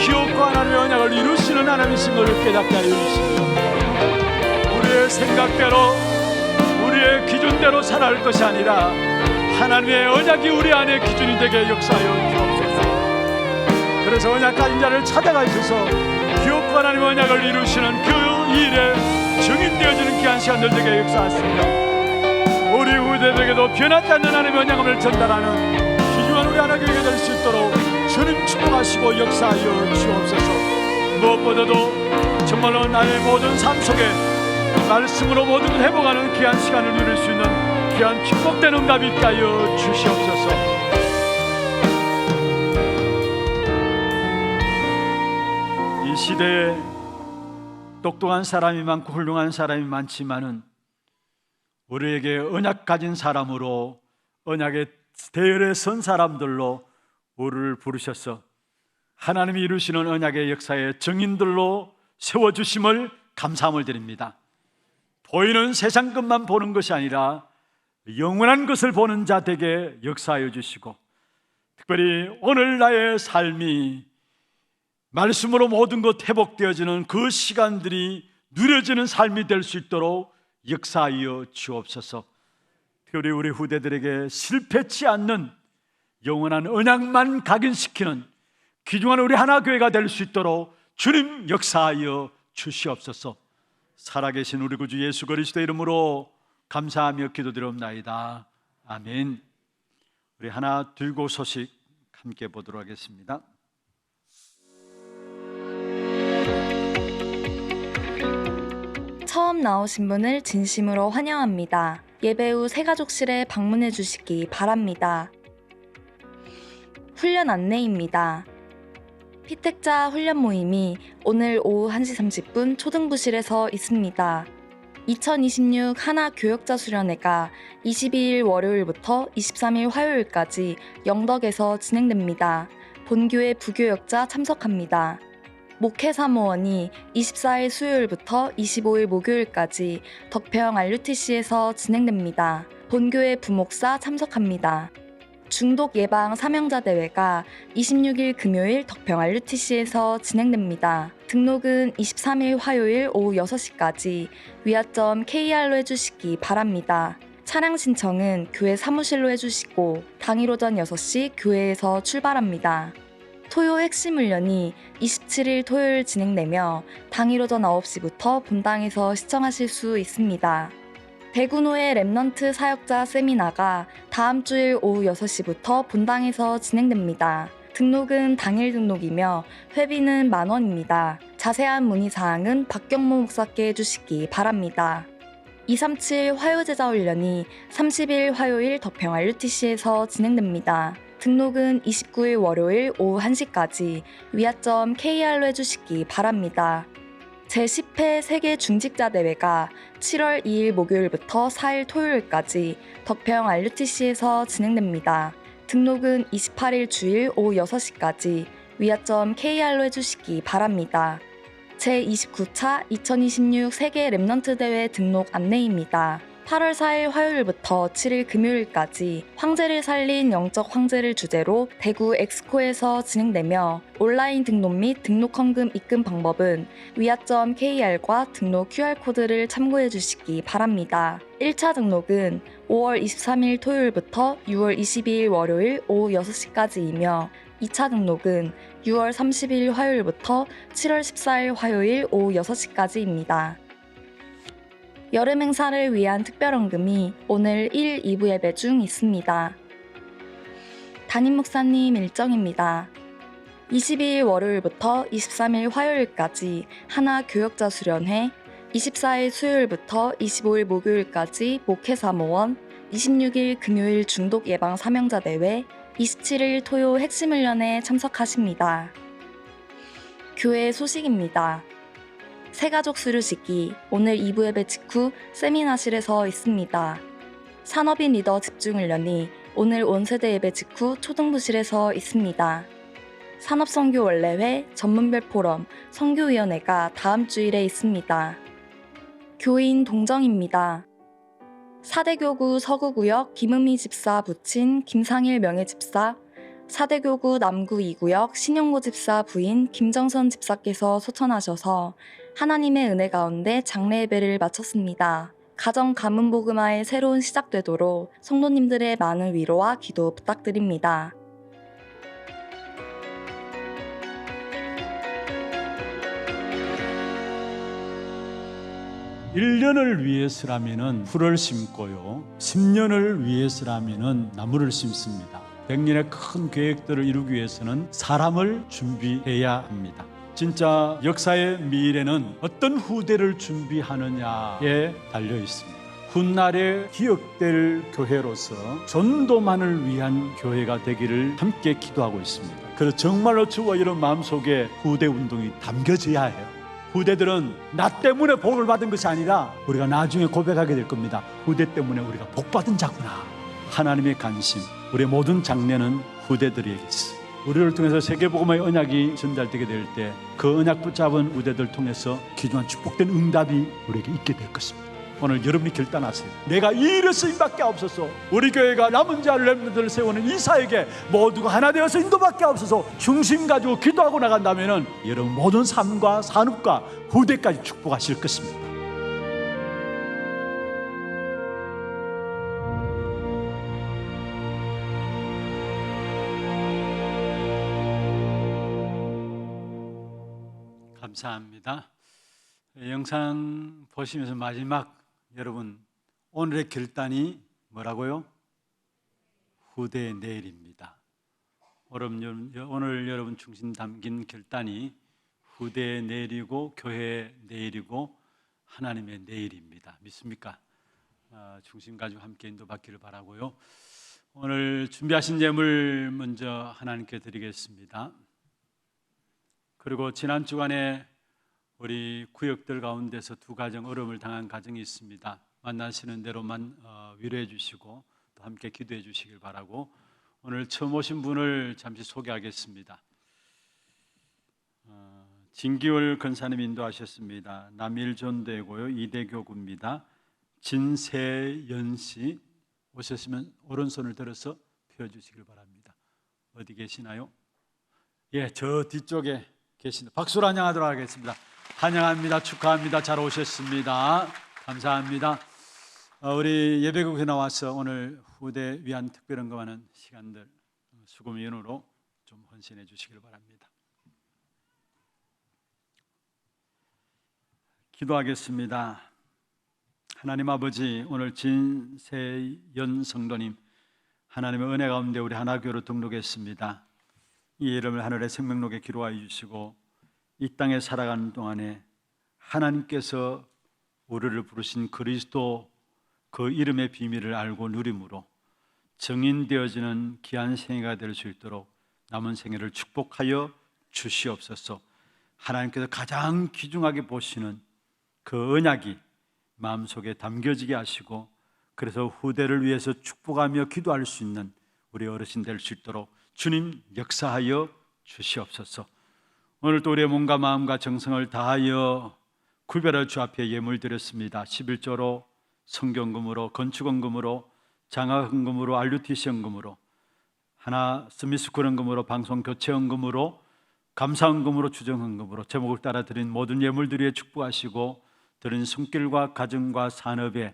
S1: 기업과 하나님의 언약을 이루시는 하나님이신 것을 깨닫게 하여 주시며 우리의 생각대로 우리의 기준대로 살아갈 것이 아니라 하나님의 언약이 우리 안에 기준이 되게 역사하여 주옵소서. 그래서 언약 가진 자를 찾아가셔서 기업과 하나님의 언약을 이루시는 그 일에 증인되어지는 귀한 시간들 되게 역사하시며 우리 후대들에게도 변하지 않는 하나님의 언약을 전달하는 귀중한 우리 하나님에게 될 수 있도록 주님 축복하시고 역사하여 주옵소서. 무엇보다도 정말로 나의 모든 삶 속에 말씀으로 모든 회복하는 귀한 시간을 누릴 수 있는 귀한 축복된 응답이 있게 하여 주시옵소서. 시대에 똑똑한 사람이 많고 훌륭한 사람이 많지만은 우리에게 언약 가진 사람으로, 언약의 대열에 선 사람들로 우리를 부르셔서 하나님이 이루시는 언약의 역사의 증인들로 세워주심을 감사함을 드립니다. 보이는 세상 것만 보는 것이 아니라 영원한 것을 보는 자 되게 역사하여 주시고, 특별히 오늘 나의 삶이 말씀으로 모든 것 회복되어지는 그 시간들이 누려지는 삶이 될 수 있도록 역사하여 주옵소서. 특별히 우리 후대들에게 실패치 않는 영원한 언약만 각인시키는 귀중한 우리 하나교회가 될 수 있도록 주님 역사하여 주시옵소서. 살아계신 우리 구주 예수 그리스도의 이름으로 감사하며 기도드리옵나이다. 아멘. 우리 하나 들고 소식 함께 보도록 하겠습니다.
S4: 처음 나오신 분을 진심으로 환영합니다. 예배 후 새가족실에 방문해 주시기 바랍니다. 훈련 안내입니다. 피택자 훈련 모임이 오늘 오후 1시 30분 초등부실에서 있습니다. 2026 하나 교역자 수련회가 22일 월요일부터 23일 화요일까지 영덕에서 진행됩니다. 본교회 부교역자 참석합니다. 목회 사모원이 24일 수요일부터 25일 목요일까지 덕평 RUTC에서 진행됩니다. 본교회 부목사 참석합니다. 중독 예방 사명자 대회가 26일 금요일 덕평 RUTC에서 진행됩니다. 등록은 23일 화요일 오후 6시까지 위아점 KR로 해주시기 바랍니다. 차량 신청은 교회 사무실로 해주시고 당일 오전 6시 교회에서 출발합니다. 토요 핵심 훈련이 27일 토요일 진행되며 당일 오전 9시부터 본당에서 시청하실 수 있습니다. 대구노회 랩넌트 사역자 세미나가 다음 주일 오후 6시부터 본당에서 진행됩니다. 등록은 당일 등록이며 회비는 만원입니다. 자세한 문의사항은 박경모 목사께 해주시기 바랍니다. 237 화요제자훈련이 30일 화요일 덕평 RUTC에서 진행됩니다. 등록은 29일 월요일 오후 1시까지 위아점 KR로 해주시기 바랍니다. 제10회 세계 중직자 대회가 7월 2일 목요일부터 4일 토요일까지 덕평 RUTC에서 진행됩니다. 등록은 28일 주일 오후 6시까지 위아점 KR로 해주시기 바랍니다. 제29차 2026 세계 랩넌트 대회 등록 안내입니다. 8월 4일 화요일부터 7일 금요일까지 황제를 살린 영적 황제를 주제로 대구 엑스코에서 진행되며 온라인 등록 및 등록 헌금 입금 방법은 위아점 KR과 등록 QR코드를 참고해 주시기 바랍니다. 1차 등록은 5월 23일 토요일부터 6월 22일 월요일 오후 6시까지이며 2차 등록은 6월 30일 화요일부터 7월 14일 화요일 오후 6시까지입니다. 여름 행사를 위한 특별헌금이 오늘 1, 2부 예배 중 있습니다. 담임 목사님 일정입니다. 22일 월요일부터 23일 화요일까지 하나 교역자 수련회, 24일 수요일부터 25일 목요일까지 목회 사모원, 26일 금요일 중독 예방 사명자 대회, 27일 토요 핵심 훈련에 참석하십니다. 교회 소식입니다. 새가족 수료식이 오늘 2부 예배 직후 세미나실에서 있습니다. 산업인 리더 집중훈련이 오늘 온세대 예배 직후 초등부실에서 있습니다. 산업선교 원래회, 전문별 포럼, 선교위원회가 다음 주일에 있습니다. 교인 동정입니다. 사대교구 서구구역 김은미 집사 부친 김상일 명예집사, 사대교구 남구 2구역 신영모 집사 부인 김정선 집사께서 소천하셔서 하나님의 은혜 가운데 장례 예배를 마쳤습니다. 가정 가문 복음화의 새로운 시작되도록 성도님들의 많은 위로와 기도 부탁드립니다.
S1: (1년을) 위해서라면은 풀을 심고요, 10년을 위해서라면은 나무를 심습니다. 100년의 큰 계획들을 이루기 위해서는 사람을 준비해야 합니다. 진짜 역사의 미래는 어떤 후대를 준비하느냐에 달려 있습니다. 훗날에 기억될 교회로서 전도만을 위한 교회가 되기를 함께 기도하고 있습니다. 그래서 정말로 주와 이런 마음속에 후대 운동이 담겨져야 해요. 후대들은 나 때문에 복을 받은 것이 아니라 우리가 나중에 고백하게 될 겁니다. 후대 때문에 우리가 복 받은 자구나. 하나님의 관심, 우리의 모든 장래는 후대들에게 있어. 우리를 통해서 세계복음의 언약이 전달되게 될 때 그 언약 붙잡은 후대들 통해서 귀중한 축복된 응답이 우리에게 있게 될 것입니다. 오늘 여러분이 결단하세요. 내가 이 일에 쓰임밖에 없어서 우리 교회가 남은 자 렘넌트를 세우는 이사에게 모두가 하나 되어서 인도밖에 없어서 중심 가지고 기도하고 나간다면 여러분 모든 삶과 산업과 후대까지 축복하실 것입니다. 감사합니다. 영상 보시면서 마지막 여러분 오늘의 결단이 뭐라고요? 후대의 내일입니다. 오늘 여러분 중심 담긴 결단이 후대의 내일이고 교회의 내일이고 하나님의 내일입니다. 믿습니까? 중심 가지고 함께 인도받기를 바라고요. 오늘 준비하신 예물 먼저 하나님께 드리겠습니다. 그리고 지난 주간에 우리 구역들 가운데서 두 가정 어려움을 당한 가정이 있습니다. 만나시는 대로만 위로해 주시고 또 함께 기도해 주시길 바라고 오늘 처음 오신 분을 잠시 소개하겠습니다. 진기월 권사님 인도하셨습니다. 남일존대고요. 이대교구입니다. 진세연 씨 오셨으면 오른손을 들어서 펴주시길 바랍니다. 어디 계시나요? 예, 저 뒤쪽에 계신다. 박수로 환영하도록 하겠습니다. 환영합니다. 축하합니다. 잘 오셨습니다. 감사합니다. 우리 예배국에 나와서 오늘 후대 위한 특별 헌금하는 시간들 수금 연으로 좀 헌신해 주시길 바랍니다. 기도하겠습니다. 하나님 아버지, 오늘 진세연 성도님 하나님의 은혜 가운데 우리 하나교로 등록했습니다. 이 이름을 하늘의 생명록에 기록하여 주시고 이 땅에 살아가는 동안에 하나님께서 우리를 부르신 그리스도 그 이름의 비밀을 알고 누림으로 증인되어지는 귀한 생애가 될 수 있도록 남은 생애를 축복하여 주시옵소서. 하나님께서 가장 귀중하게 보시는 그 언약이 마음속에 담겨지게 하시고 그래서 후대를 위해서 축복하며 기도할 수 있는 우리 어르신 될 수 있도록 주님 역사하여 주시옵소서. 오늘도 우리의 몸과 마음과 정성을 다하여 구별할 주 앞에 예물 드렸습니다. 11조로 성경금으로 건축원금으로 장학헌금으로 RUTC 헌금으로 하나 스미스쿨 헌금으로 방송 교체 헌금으로 감사헌금으로 주정헌금으로 제목을 따라 드린 모든 예물들에 축복하시고 드린 손길과 가정과 산업에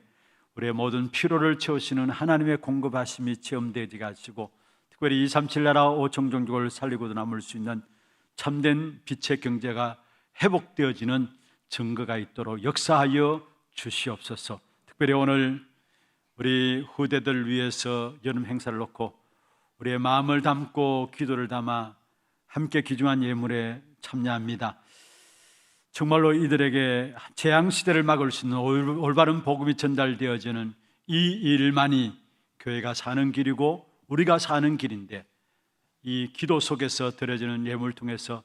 S1: 우리의 모든 필요를 채우시는 하나님의 공급하심이 체험되게 하시고 특별히 237 나라 5천 종족을 살리고도 남을 수 있는 참된 빛의 경제가 회복되어지는 증거가 있도록 역사하여 주시옵소서. 특별히 오늘 우리 후대들 위해서 여름 행사를 놓고 우리의 마음을 담고 기도를 담아 함께 귀중한 예물에 참여합니다. 정말로 이들에게 재앙시대를 막을 수 있는 올바른 복음이 전달되어지는 이 일만이 교회가 사는 길이고 우리가 사는 길인데 이 기도 속에서 드려지는 예물을 통해서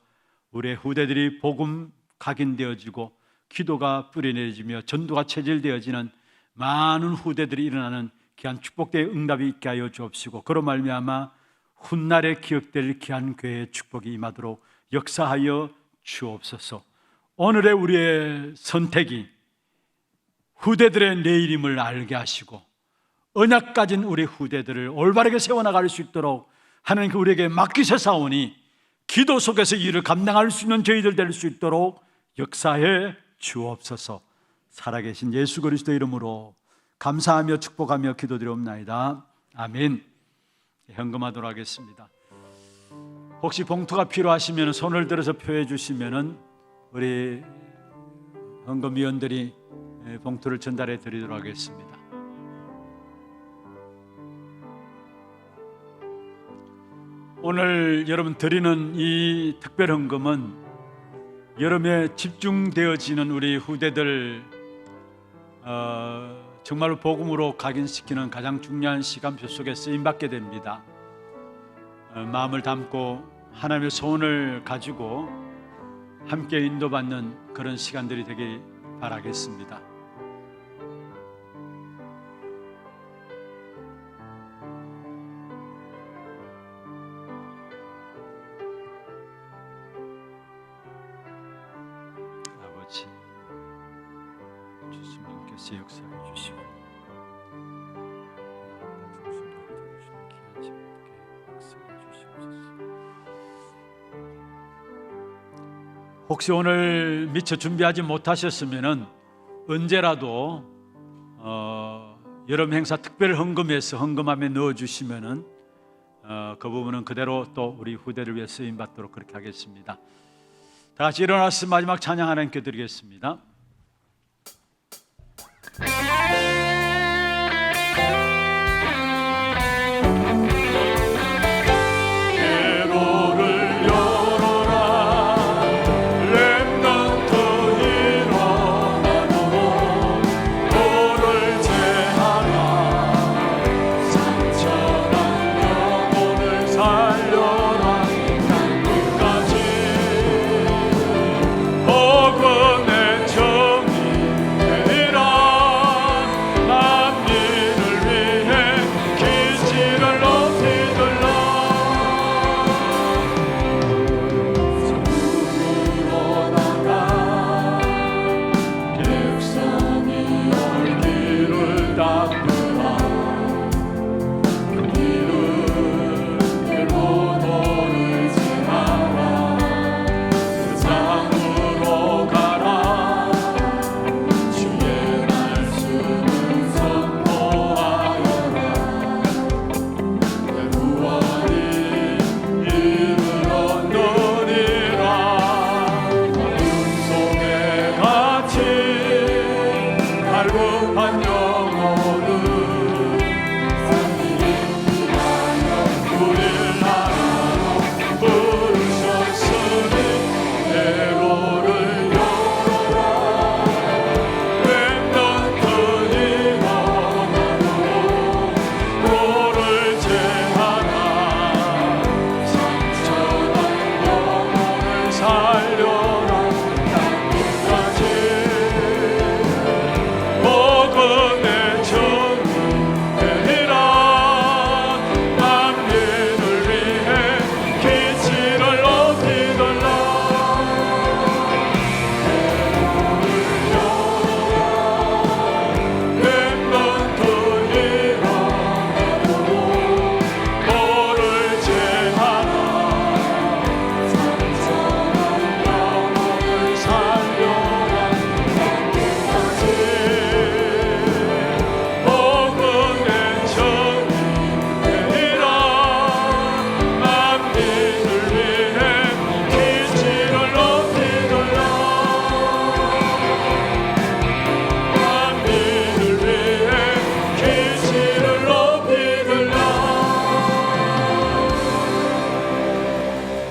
S1: 우리의 후대들이 복음 각인되어지고 기도가 뿌리내리며 전도가 체질되어지는 많은 후대들이 일어나는 귀한 축복의 응답이 있게 하여 주옵시고 그로 말미암아 훗날에 기억될 귀한 교회의 축복이 임하도록 역사하여 주옵소서. 오늘의 우리의 선택이 후대들의 내일임을 알게 하시고 언약 가진 우리 후대들을 올바르게 세워나갈 수 있도록 하나님께 우리에게 맡기셨사오니 기도 속에서 이 일을 감당할 수 있는 저희들 될 수 있도록 역사해 주옵소서. 살아계신 예수 그리스도 이름으로 감사하며 축복하며 기도드리옵나이다. 아멘. 현금하도록 하겠습니다. 혹시 봉투가 필요하시면 손을 들어서 표해 주시면 우리 헌금위원들이 봉투를 전달해 드리도록 하겠습니다. 오늘 여러분 드리는 이 특별 헌금은 여름에 집중되어지는 우리 후대들 정말로 복음으로 각인시키는 가장 중요한 시간표 속에 쓰임받게 됩니다. 마음을 담고 하나님의 소원을 가지고 함께 인도받는 그런 시간들이 되길 바라겠습니다. 아버지, 주님께서 역사해 주시고 혹시 오늘 미처 준비하지 못하셨으면은 언제라도 여름 행사 특별 헌금에서 헌금함에 넣어 주시면은 그 부분은 그대로 또 우리 후대를 위해 쓰임 받도록 그렇게 하겠습니다. 다 같이 일어나서 마지막 찬양 하나님께 드리겠습니다.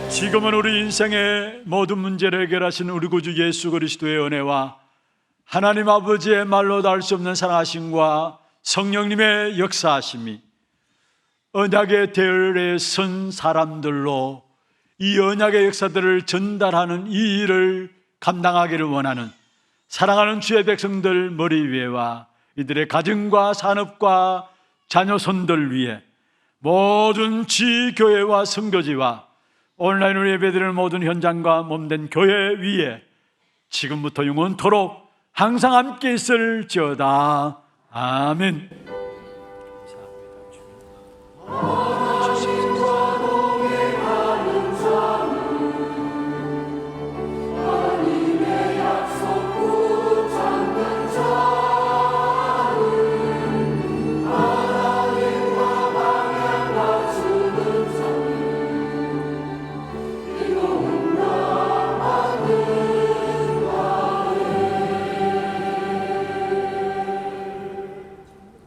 S1: 지금은 우리 인생의 모든 문제를 해결하신 우리 구주 예수 그리스도의 은혜와 하나님 아버지의 말로 닿을 수 없는 사랑하심과 성령님의 역사하심이 언약의 대열에 선 사람들로 이 언약의 역사들을 전달하는 이 일을 감당하기를 원하는 사랑하는 주의 백성들 머리 위에와 이들의 가정과 산업과 자녀손들 위에 모든 지교회와 선교지와 온라인으로 예배드리는 모든 현장과 몸된 교회 위에 지금부터 영원토록 항상 함께 있을지어다. 아멘.